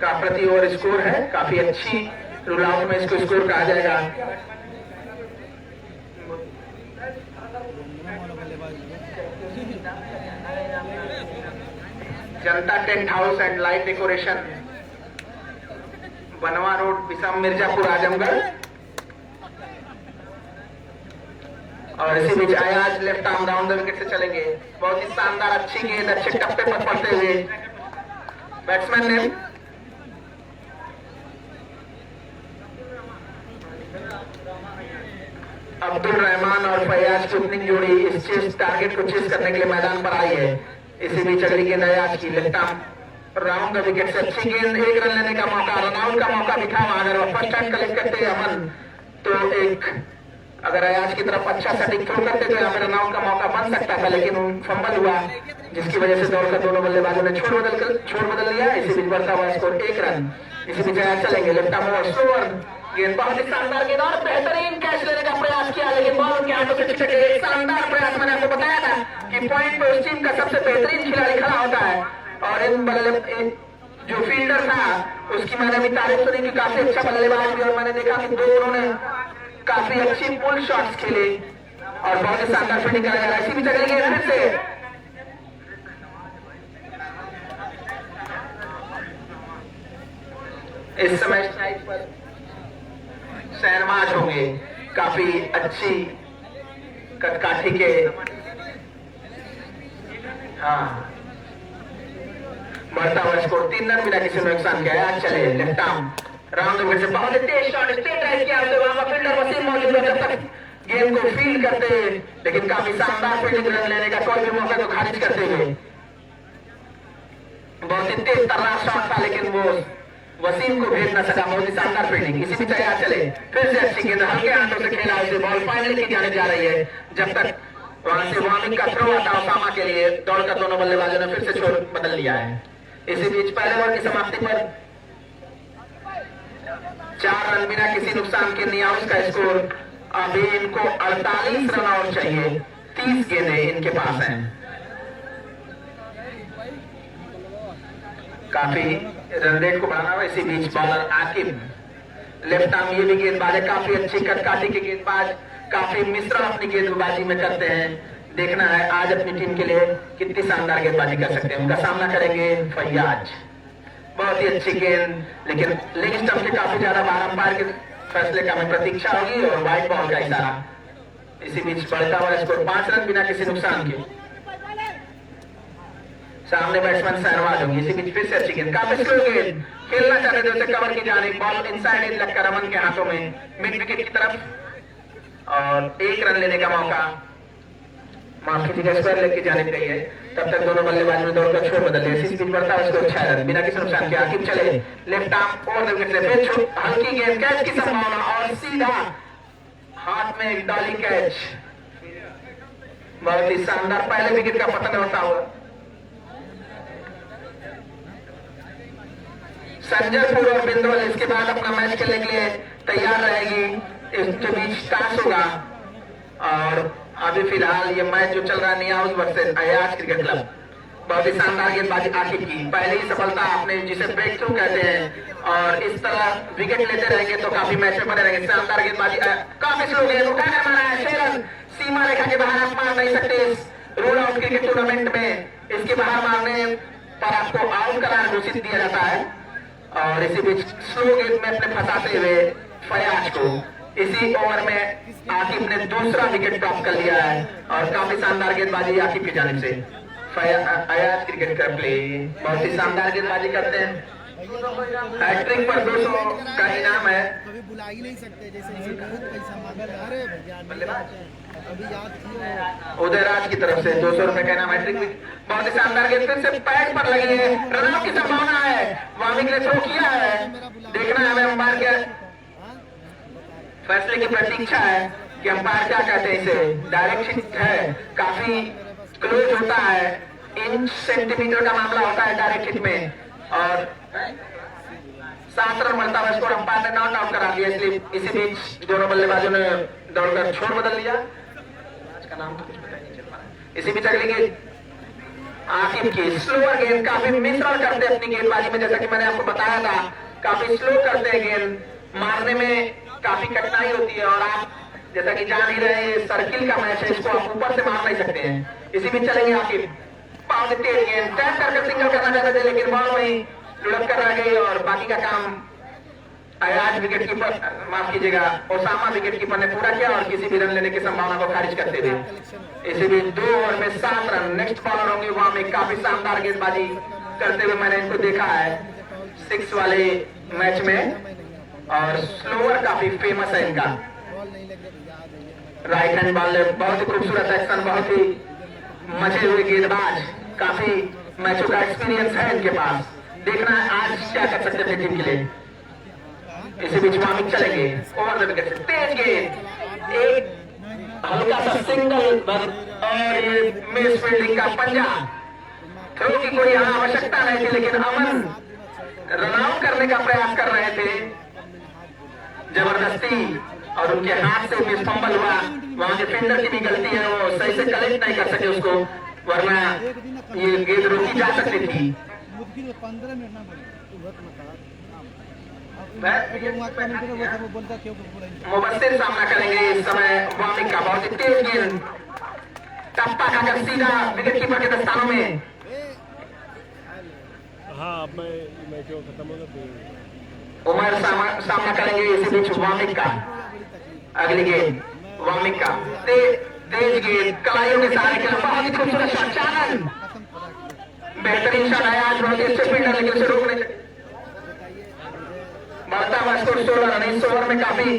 का प्रति ओवर स्कोर है। काफी अच्छी रूल आउट में इसको स्कोर कहा जाएगा। Janta tent house and light decoration, बनवा रोड, बिसम मिर्जापुर, आजमगढ़। और इसी बीच Ayaz left arm down the wicket से चलेंगे। बहुत ही शानदार अच्छी गेंद अच्छे टप्पे पर पड़ते हुए बैट्समैन ने अब्दुल रहमान और फैयाज की ओपनिंग जोड़ी इस चेस टारगेट को चेस करने के लिए मैदान पर आई है। इसी बीच अगली गेंद अयाज की left arm round the wicket से अच्छी गेंद, 1 रन लेने का मौका, रन आउट का मौका दिखा। अगर वो फर्स्ट टाइम कलेक्ट करते अमन तो एक अगर अयाज की तरफ अच्छा सटीक थ्रो करते तो यहाँ पे रन आउट का मौका बन सकता था, लेकिन फंबल हुआ जिसकी वजह से दौड़ कर दोनों बल्लेबाजों ने छोड़ बदल लिया। इसी बीच बढ़ता हुआ स्कोर 1 रन। इसी बीच अयाज चलेंगे लेफ्ट आर्म और स्लोअर गेंद, बहुत ही शानदार गेंद और बेहतरीन कैच लेने का प्रयास किया, लेकिन बॉल उनके हाथों से छिटक गई। शानदार प्रयास, मैंने आपको बताया था कि पॉइंट पे उस टीम का सबसे बेहतरीन खिलाड़ी खड़ा होता है। और इन जो फील्डर था उसकी मैंने भी तारीफ सुनी कि काफी अच्छा बल्लेबाज भी, और मैंने देखा कि दोनों ने काफी अच्छी पुल शॉट्स खेले और बहुत ही शानदार फील्डिंग करा जा रहा है। इसी भी जगह गेंद फिर से इस समय स्ट्राइक पर शहनवाज होंगे। काफी अच्छी कटकाठी के बढ़ता हुआ स्कोर 3 रन बिना किसी नुकसान के आया। चले लेफ्ट आर्म राउंड से बहुत तेज शॉट स्ट्रेट ड्राइव किया, वहां फील्डर वसीम मौजूद है। जब तक गेंद को फील्ड करते, लेकिन काफी शानदार फील्डिंग रन लेने का कोई भी मौका को खारिज करते हुए बहुत ही तेज तर्रार शॉट था, लेकिन वो वसीम को भेज न सका। बहुत ही शानदार फील्डिंग। इसी बीच आया चले फिर से अच्छी गेंद हल्के हाथों से खेला, उसे बॉल फाइनल की जाने जा रही है। जब तक वहां से वार्निंग का थ्रो आता ओसामा के लिए, दौड़कर दोनों बल्लेबाजों ने फिर से छोड़ बदल लिया है। इसी बीच पहले ओवर की समाप्ति पर 4 रन बिना किसी नुकसान के नियाज का स्कोर। अभी इनको 48 रन और चाहिए, 30 गेंदें इनके पास हैं। काफी रन रेट को बढ़ाना हुआ। इसी बीच बॉलर आकिब लेफ्ट आर्म, ये भी गेंदबाज है, काफी अच्छी कटकाठी के गेंदबाज, काफी मिश्रण अपनी गेंदबाजी में करते हैं। देखना है आज अपनी टीम के लिए कितनी शानदार गेंदबाजी कर सकते हैं। उनका सामना करेंगे फैयाज। बहुत ही अच्छी गेंद, लेकिन लेग स्टंप से काफी ज्यादा बाहर, अंपायर के फैसले का हमें प्रतीक्षा होगी और व्हाइट बॉल का इशारा। इसी बीच बढ़ता हुआ स्कोर 5 रन बिना किसी नुकसान के। सामने बैट्समैन शहनवाज होंगे। इसी बीच फिर से अच्छी गेंद, काफी स्लो गेंद, खेलना चाहते थे उसे कवर की जाने, बॉल इनसाइड एज लगकर रमन के हाथों में मिड विकेट की तरफ और 1 रन लेने का मौका। माफ कीजिएगा, स्क्वायर लेग की जाने रही है। तब तक दोनों बल्लेबाजों ने दौड़कर छोड़ बदल लिया। इसी बीच बढ़ता है स्कोर 6 रन बिना किसी नुकसान के। आकिब चले left arm over the wicket से फिर हल्की गेंद, कैच की संभावना और सीधा हाथ में एक डॉली कैच। बहुत ही शानदार पहले विकेट का पतन होता हुआ। संजयपुर और बिंदवल इसके बाद अपना मैच खेलने के लिए तैयार रहेगी। इसके बीच टॉस होगा और अभी फिलहाल ये मैच जो चल रहा है नियाज वर्सेस अयाज क्रिकेट क्लब। बहुत ही शानदार गेंदबाजी आकिब की, पहले ही सफलता आपने जिसे ब्रेक थ्रू कहते हैं, और इस तरह विकेट लेते रहेंगे तो काफी मैच में बने रहेंगे। शानदार गेंदबाजी, काफी स्लो गेंद उठाकर मारा है 6 रन। सीमा रेखा के बाहर आप मार नहीं सकते इस रूल आउट क्रिकेट टूर्नामेंट में। इसके बाहर मारने पर आपको आउट करार घोषित दिया जाता है। और इसी बीच स्लो गेंद में अपने फंसाते हुए फयाज को इसी ओवर में आकिब ने दूसरा विकेट प्राप्त कर लिया है और काफी शानदार गेंदबाजी आकिब की जानिब से। अयाज क्रिकेट का प्ले, बहुत ही शानदार गेंदबाजी करते हैं। हैट्रिक पर 200 का इनाम है। कभी बुला ही नहीं सकते, जैसे बहुत पैसा मांगा। अरे भैया अभी याद किया उदयराज की तरफ से 200 रुपए का इनाम। हैट्रिक बहुत ही शानदार गेंद, फिर से पैड पर लगी है, रन आउट की संभावना है। वामिक ने थ्रो किया है, देखना है अंपायर के फैसले की प्रतीक्षा है कि अंपायर क्या कहते हैं। इसे डायरेक्ट हिट है, काफी क्लोज होता है, इंच सेंटीमीटर का मामला होता है डायरेक्ट हिट में। और 7 रन मिलता है स्कोर, अंपायर ने नॉट आउट करा दिया। इसलिए इसी बीच दोनों बल्लेबाजों ने दौड़कर छोड़ बदल लिया। इसका नाम तो कुछ पता नहीं चल पा। इसी बीच अगली गेंद आकिब की स्लोअर गेंद, काफी मिसरल करते हैं अपनी गेंदबाजी में, जैसा कि मैंने आपको बताया था। काफी स्लो करते हैं गेंद, मारने में काफी कठिनाई होती है। और आप जैसा कि जान ही रहे हैं, सर्किल का मैच है, इसको आप ऊपर से मार नहीं सकते हैं। इसी बीच चलेंगे आकिब, पाव से तेज गेंद टैप करके सिंगल करना चाहते थे, लेकिन बॉल वहीं लुढ़क कर रह गई और बाकी का काम अयाज विकेट कीपर, माफ कीजिएगा, ओसामा विकेट कीपर ने पूरा किया और किसी भी रन लेने की संभावना को खारिज करते हुए। इसी बीच 2 ओवर में 7 रन। नेक्स्ट बॉलर होंगे वहां में काफी शानदार गेंदबाजी करते हुए मैंने इनको देखा है 6 वाले मैच में, और स्लोअर काफी फेमस है इनका। राइट हैंड बॉल, बहुत ही खूबसूरत एक्शन, बहुत ही मजे हुए गेंदबाज, काफी मैचों का एक्सपीरियंस है इनके पास। देखना है आज क्या कर सकते हैं टीम के लिए। इसी बीच वामिक चलेंगे ओवर द विकेट से, तेज गेंद, एक हल्का सा सिंगल और ये मिस फील्डिंग का पंजा। थ्रो की कोई यहाँ आवश्यकता नहीं थी, लेकिन अमन रन आउट करने का प्रयास कर रहे थे जबरदस्ती, और उनके हाथ से मिस फंबल हुआ। वहां के फील्डर की भी गलती है, वो सही से कलेक्ट नहीं कर सके उसको, वरना ये गेंद रोकी जा सकती थी। मुबस्सिर सामना करेंगे इस समय वामिक का, बहुत ही तेज गेंद, टप्पा खाकर सीधा विकेट कीपर के दस्तानों में। हाँ, अब मैं क्यों खत्म होगा तो उमर सामना करेंगे इसी बीच वामिक का। अगली गेंद वामिक का, तेज गेंद, कलाइयों के सहारे के बहुत ही खूबसूरत शॉट, 4 रन। बेहतरीन शॉट आया आज, बहुत ही अच्छे फील्डर, लेकिन उसे रोक नहीं सके। बढ़ता हुआ स्कोर 16 रन। इस ओवर में काफी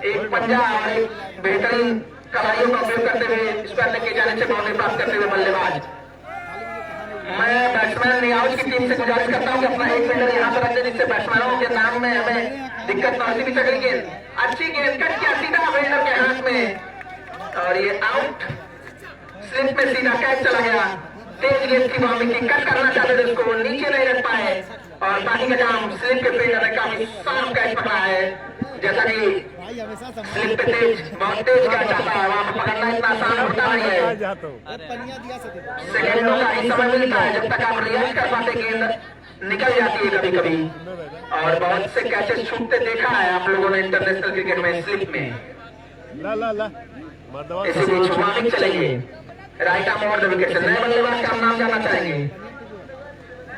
एक पंजा और एक बेहतरीन कलाइयों का उपयोग करते हुए स्क्वायर लेके जाने से बाउंड्री प्राप्त करते हुए बल्लेबाज। मैं बैट्समैन नियाज की टीम से गुजारिश करता हूं कि अपना एक फील्डर यहाँ पर रखते, जिससे बैट्समैनों के नाम में हमें दिक्कत न होती। अगली गेंद, अच्छी गेंद, कट किया सीधा फील्डर के हाथ में और ये आउट। स्लिप में सीधा कैच चला गया। तेज गेंद की वामिक की, कट करना चाहते थे उसको, नीचे नहीं रख पाए और बाकी का काम स्लिप के फील्डर ने काफी शार्प कैच पकड़ा है। जैसा कि स्लिप पे तेज, बहुत तेज कैच आता है, वहां पर पकड़ना इतना आसान होता नहीं है। सेकंडों का ही समय मिलता है जब तक आप रिएक्ट कर पाते, गेंद निकल जाती है कभी कभी, और बहुत से कैचेस छूटते देखा है आप लोगों ने इंटरनेशनल क्रिकेट में स्लिप में। ला इसी बीच वामिक चलेंगे right arm over the wicket से। नए बल्लेबाज का नाम जानना चाहेंगे।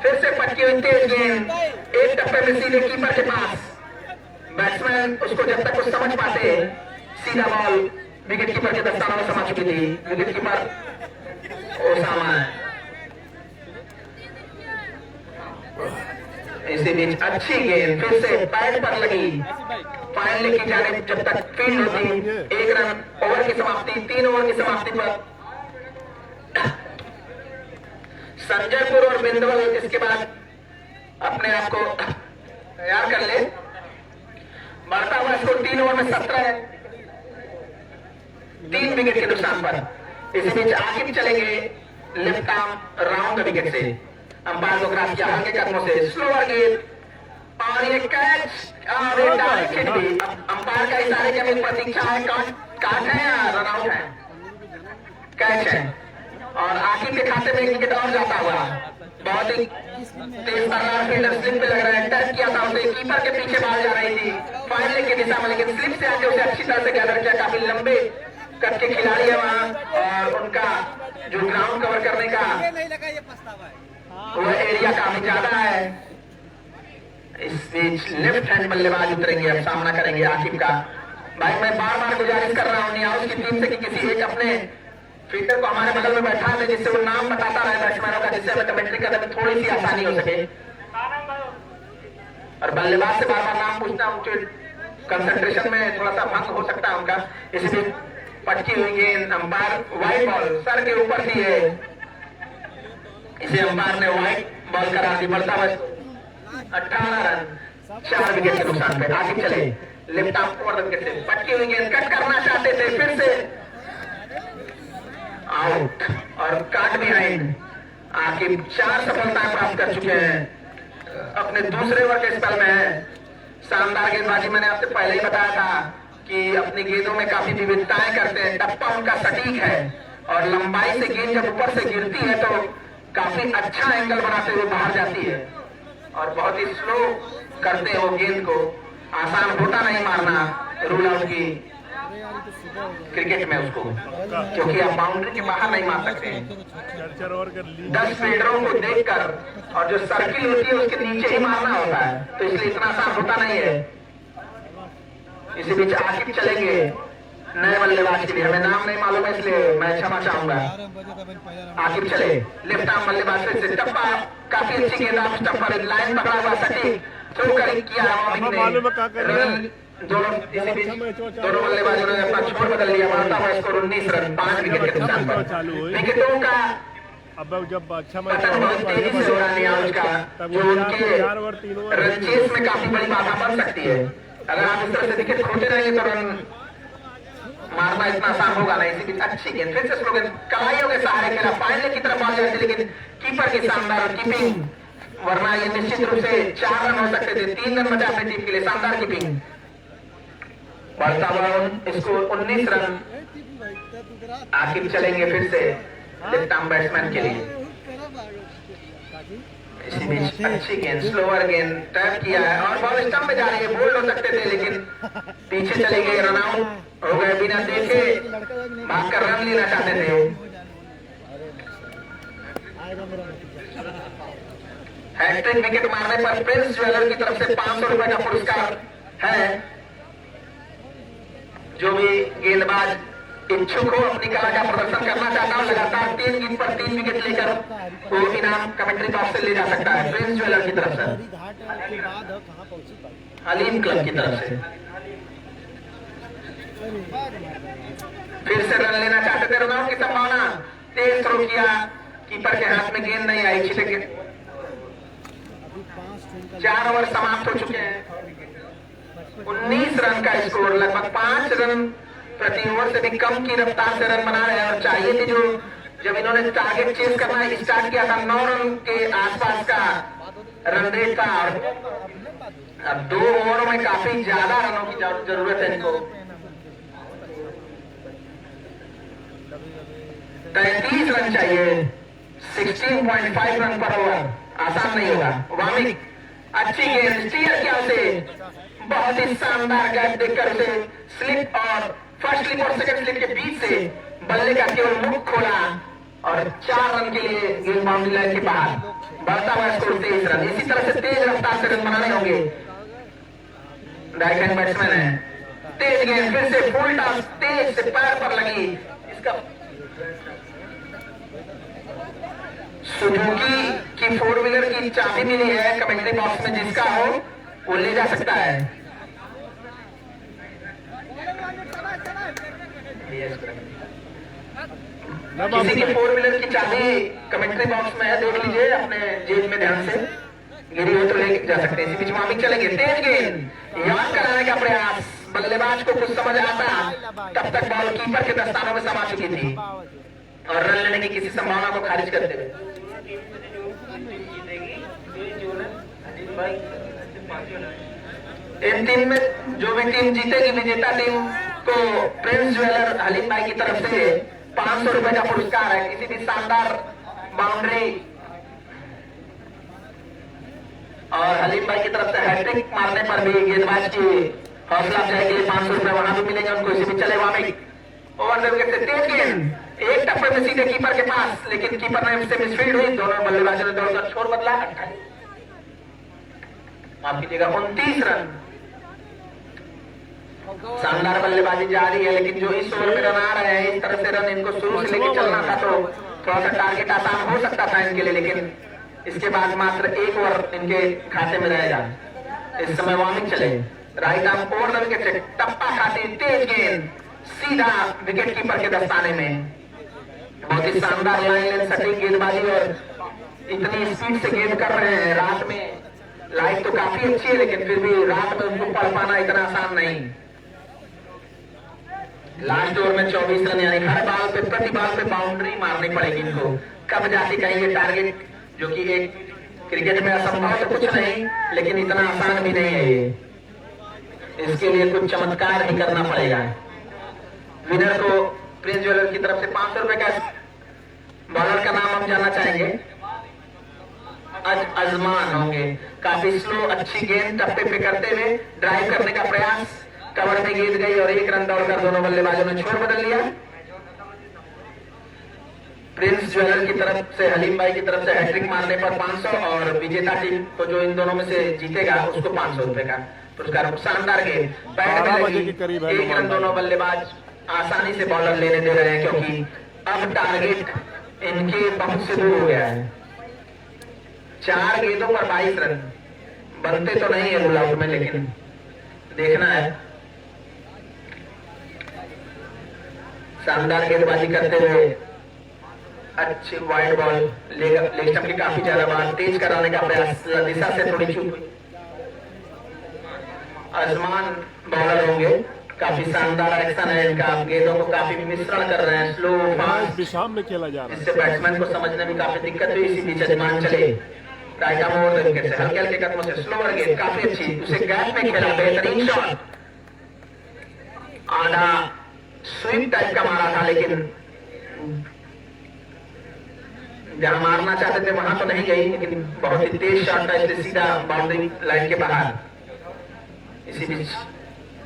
फिर से पटकी हुई तेज गेंद, एक टप्पे में सीधे कीपर के पास, बैट्समैन उसको जब तक कुछ समझ पाते, सीधा बॉल विकेट कीपर के दस्तानों में समा चुकी थी। विकेट कीपर ओसामा है। इसी बीच अच्छी गेंद, फिर से पैड पर लगी, फाइनल की जाने जब तक फील्ड होती। 1 रन, ओवर की समाप्ति, 3 ओवर की समाप्ति पर संजयपुर और बिंदवल इसके बाद अपने आप को तैयार कर ले। बढ़ता हुआ स्कोर 3 ओवर में 17 है, 3 विकेट के नुकसान पर। इसी बीच आकिब चलेंगे लेफ्ट आर्म राउंड विकेट से। अंपायर को क्रॉस किया हल्के कदमों से, स्लोअर गेंद और ये कैच और एक डायरेक्ट हिट भी। अंपायर का इशारे की हमें प्रतीक्षा है, काट है या रन आउट है? कैच है और आकिब के खाते में एक विकेट और जाता हुआ। बहुत ही तेज बल्लेबाज फील्डर स्लिप पे लग रहा है, टच किया था उसे, कीपर के पीछे बॉल जा रही थी फाइनल की दिशा में, लेकिन स्लिप से आके उसे अच्छी तरह से गैदर किया। काफी लंबे कट के खिलाड़ी है वहां, और उनका जो ग्राउंड कवर करने का वो एरिया काफी ज्यादा है। इस बीच लेफ्ट हैंड बल्लेबाज उतरेंगे, अब सामना करेंगे आकिब का। भाई मैं बार बार गुजारिश कर रहा हूँ नियाज की टीम से कि किसी एक अपने फील्डर को हमारे बगल में बैठा दे जिससे वो नाम बताता रहे बैट्समैनों का, जिससे हमें कमेंट्री करने में थोड़ी सी आसानी हो सके। और बल्लेबाज से बार बार नाम पूछना उनके कंसंट्रेशन में थोड़ा सा भंग हो सकता है उनका, इसलिए पटकी हुई गेंद अंपायर वाइड बॉल सर के ऊपर दी है, इसे अंपायर ने वाइड बॉल करा दी। बढ़ता बस 18 रन 4 विकेट के नुकसान पे। आगे चले लेफ्ट आर्म ओवर विकेट से पटकी हुई गेंद कट करना चाहते थे, फिर से आउट और काट बिहाइंड। आखिर 4 सफलताएं प्राप्त कर चुके हैं अपने दूसरे ओवर के स्पेल में। शानदार गेंदबाजी, मैंने आपसे पहले ही बताया था कि अपनी गेंदों में काफी विविधताएं करते हैं। टप्पा उनका सटीक है और लंबाई से गेंद जब ऊपर से गिरती है तो काफी अच्छा एंगल बनाते हुए बाहर जाती है और बहुत ही स्लो करते हैं वो गेंद को। आसान होता नहीं मारना रूल आउट की क्रिकेट में उसको, क्योंकि आप बाउंड्री के बाहर नहीं मार सकते हैं। 10 फील्डरों को देखकर और जो सर्किल होती है उसके नीचे ही मारना होता है, तो इसलिए इतना आसान होता नहीं है। इसी बीच आकिब चलेंगे नए बल्लेबाज के लिए, हमें नाम नहीं मालूम है इसलिए मैं क्षमा चाहूंगा। आकिब चले लेफ्ट आर्म बल्लेबाज से टप्पा, काफी अच्छी गेंद आप टप्पा लाइन पकड़ा हुआ सटीक थ्रो कर किया। दोनों बल्लेबाजों ने अपना छोर बदल लिया, मारता हुआ स्कोर 19 रन 5 विकेट के नुकसान पर। विकेटों का अब जब अच्छा पतन बहुत तेजी से हो रहा है उसका, जो उनके रन चेस में काफी बड़ी बाधा बन सकती है। अगर आप इस तरह से विकेट खोते रहेंगे तो रन मारना इतना आसान होगा नहीं। इसी बीच अच्छी गेंद फिर से स्लो गेंद कलाइयों के सहारे खेला, फाइनल की तरफ बॉल जाती, लेकिन कीपर की शानदार कीपिंग, वरना ये निश्चित रूप से 4 रन हो सकते थे। 3 रन बचा अपनी टीम के लिए, शानदार कीपिंग। बढ़ता हुआ स्कोर 19 रन। आकिब चलेंगे फिर से लेफ्ट आर्म बैट्समैन के लिए। इसी बीच अच्छी गेंद स्लोअर गेंद टैप किया है और बॉल स्टंप में जा रही है, बोल्ड हो सकते थे लेकिन पीछे चले गए, रन आउट हो गए बिना देखे, भागकर रन लेना चाहते थे। हैट्रिक विकेट मारने पर प्रिंस ज्वेलर की तरफ से 500 रुपए का पुरस्कार है। जो भी गेंदबाज इच्छुक हो अपनी कला का प्रदर्शन करना चाहता हूं, लगातार 3 गेंद पर 3 विकेट लेकर वो इनाम कमेंट्री बॉक्स से ले जा सकता है। प्रिंस ज्वेलर की तरफ से, हलीम क्लब की तरफ से। फिर से रन लेना चाहते थे, रन आउट की संभावना, तेज थ्रो किया, कीपर के हाथ में गेंद नहीं आई, छिटक गई। 4 ओवर समाप्त हो चुके हैं, 19 रन का स्कोर, लगभग 5 रन प्रति ओवर से भी कम की रफ्तार से रन बना रहे हैं। और चाहिए थी जो जब इन्होंने टारगेट चेस करना स्टार्ट किया था 9 रन के आसपास का रन रेट था, और अब 2 ओवरों में काफी ज्यादा रनों की जरूरत है इनको। 33 रन चाहिए, 16.5 रन पर ओवर, आसान नहीं होगा। वामिक अच्छी गेंद स्टीयर किया उसे, बहुत ही शानदार गैप देखकर उसे स्लिप और फर्स्ट स्लिप और सेकंड स्लिप के बीच से बल्ले का केवल मुख खोला और 4 रन के लिए गेंद बाउंड्री लाइन के बाहर। बढ़ता हुआ स्कोर 23 रन। इसी तरह से तेज रफ्तार से रन बनाने होंगे। राइट हैंड बैट्समैन है, तेज गेंद फिर से फुल टॉस तेज से पैर पर लगी। इसका सुजुकी की 4 व्हीलर की चाबी मिली है कमेंट्री बॉक्स में, जिसका हो वो ले जा सकता है। किसी की 4 व्हीलर की चाबी कमेंट्री बॉक्स में है, देख लीजिए अपने जेब में ध्यान से, गिरी हो तो ले जा सकते हैं। इसी बीच वामिक चलेंगे, तेज गेंद याद कराने का प्रयास, बल्लेबाज को कुछ समझ आता तब तक बॉल कीपर के दस्तानों में समा चुकी थी और रन लेने की किसी संभावना को खारिज करते हुए। इन टीम में जो भी टीम जीतेगी, विजेता टीम को प्रिंस ज्वेलर हलीम भाई की तरफ से 500 रुपए का पुरस्कार है। किसी भी शानदार बाउंड्री और हलीम भाई की तरफ से हैट्रिक मारने पर भी गेंदबाज की हौसला अफजाई के लिए 500 रुपए वहां भी मिलेंगे उनको। इसी में चले वामिक ओवर द विकेट से तेज गेंद एक टप्पे में सीधे कीपर के पास, लेकिन कीपर ने उससे मिसफील्ड हुई। दोनों बल्लेबाजों ने दौड़कर छोर बदला। माफ कीजिएगा 29 रन। शानदार बल्लेबाजी जारी है, लेकिन जो इस ओवर में रन आ रहे हैं, इस तरह से रन इनको शुरू से लेकर चलना था तो थोड़ा सा टारगेट आसान हो सकता था इनके लिए, लेकिन इसके बाद मात्र एक ओवर इनके खाते में रहेगा। इस समय वार्निंग चले, राइट आर्म ओवर विकेट, टप्पा खाती तेज गेंद सीधा विकेट कीपर के दस्ताने में। बहुत ही शानदार लाइन सटीक गेंदबाजी और इतनी स्पीड से गेंद कर रहे हैं। रात में लाइट तो काफी अच्छी है, लेकिन फिर भी रात में उनको पढ़ पाना इतना आसान नहीं। लास्ट ओवर में 24 रन, यानी हर बॉल पे प्रति बॉल पे बाउंड्री मारनी पड़ेगी इनको। कब जाती कहेंगे टारगेट, जो कि एक क्रिकेट में असंभव तो कुछ नहीं, लेकिन इतना आसान भी नहीं है ये। इसके लिए कुछ चमत्कार ही करना पड़ेगा। विनर को प्रिंस ज्वेलर की तरफ से 500 रुपए का, बॉलर का नाम हम जानना चाहेंगे। अजमान होंगे। काफी स्लो, अच्छी गेंद टप्पे पे करते हुए ड्राइव करने का प्रयास, कवर में गेंद गई और एक रन दौड़कर दोनों बल्लेबाजों ने छोर बदल लिया। प्रिंस ज्वेलर की तरफ से, हलीम भाई की तरफ से हैट्रिक मारने पर 500 और विजेता टीम को जो इन दोनों में से जीतेगा उसको 500 रुपए का पुरस्कार। शानदार गेंद पैड में लगी, एक रन दोनों बल्लेबाज आसानी से बॉलर लेने दे रहे हैं, क्योंकि अब टारगेट इनके बहुत से दूर हो गया है। 4 गेंदों पर 22 रन बनते तो नहीं है रूल आउट में, लेकिन देखना है। शानदार गेंदबाजी करते हुए अच्छी वाइड बॉल, लेग स्टंप की काफी ज्यादा बार तेज कराने का प्रयास, दिशा से थोड़ी चूक। आसमान बॉलर होंगे, काफी शानदार एक्शन है इनका, गेंदों को काफी मिश्रण कर रहे हैं, स्लो फास्ट विशाम में खेला जा रहा है, इससे बैट्समैन को समझने में काफी दिक्कत हुई। इसी बीच अजमान चले, right arm over the wicket से हल्के हल्के कदमों से स्लोअर गेंद काफी अच्छी, उसे गैप में खेला, बेहतरीन शॉट, आधा स्विंग टाइप का मारा था, लेकिन जहां मारना चाहते थे वहां तो नहीं गई, लेकिन बहुत ही तेज शॉट था, इसलिए सीधा बाउंड्री लाइन के बाहर। इसी बीच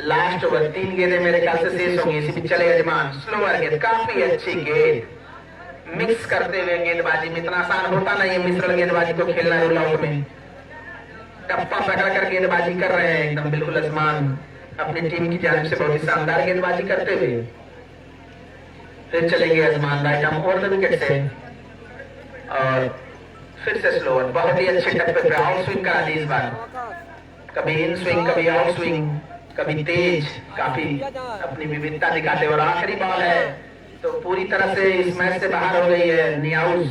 लास्ट ओवर 3 गेंदें मेरे ख्याल से शेष होंगी। इसी बीच चले अजमान, स्लोअर गेंद, काफी अच्छी गेंद मिक्स करते हुए गेंदबाजी में, इतना आसान होता नहीं है मिश्रण गेंदबाजी को खेलना रूल आउट में। टप्पा पकड़ कर गेंदबाजी कर रहे हैं एकदम बिल्कुल अजमान, अपनी टीम की जानिब से बहुत ही शानदार गेंदबाजी करते हुए। फिर चलेंगे Ajman, right arm over the wicket से और फिर से स्लोअर, बहुत ही अच्छे टप्पे पे आउट स्विंग करा दी इस बार, कभी इन स्विंग कभी आउट स्विंग, कभी तेज, काफी अपनी विविधता दिखाते। और आखिरी बॉल है तो पूरी तरह से इस मैच से बाहर हो गई है नियाउस,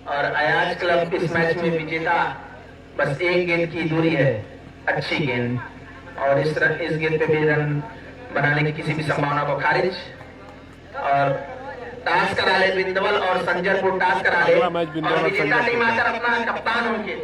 और अयाज क्लब इस मैच में विजेता बस 1 गेंद की दूरी है। अच्छी गेंद, और इस गेंद पे भी रन बनाने की किसी भी संभावना को खारिज। और टास्क करा ले बिंदवल और संजय को टास्क करा ले, और विजेता टीम आकर अपना कप्तान होंगे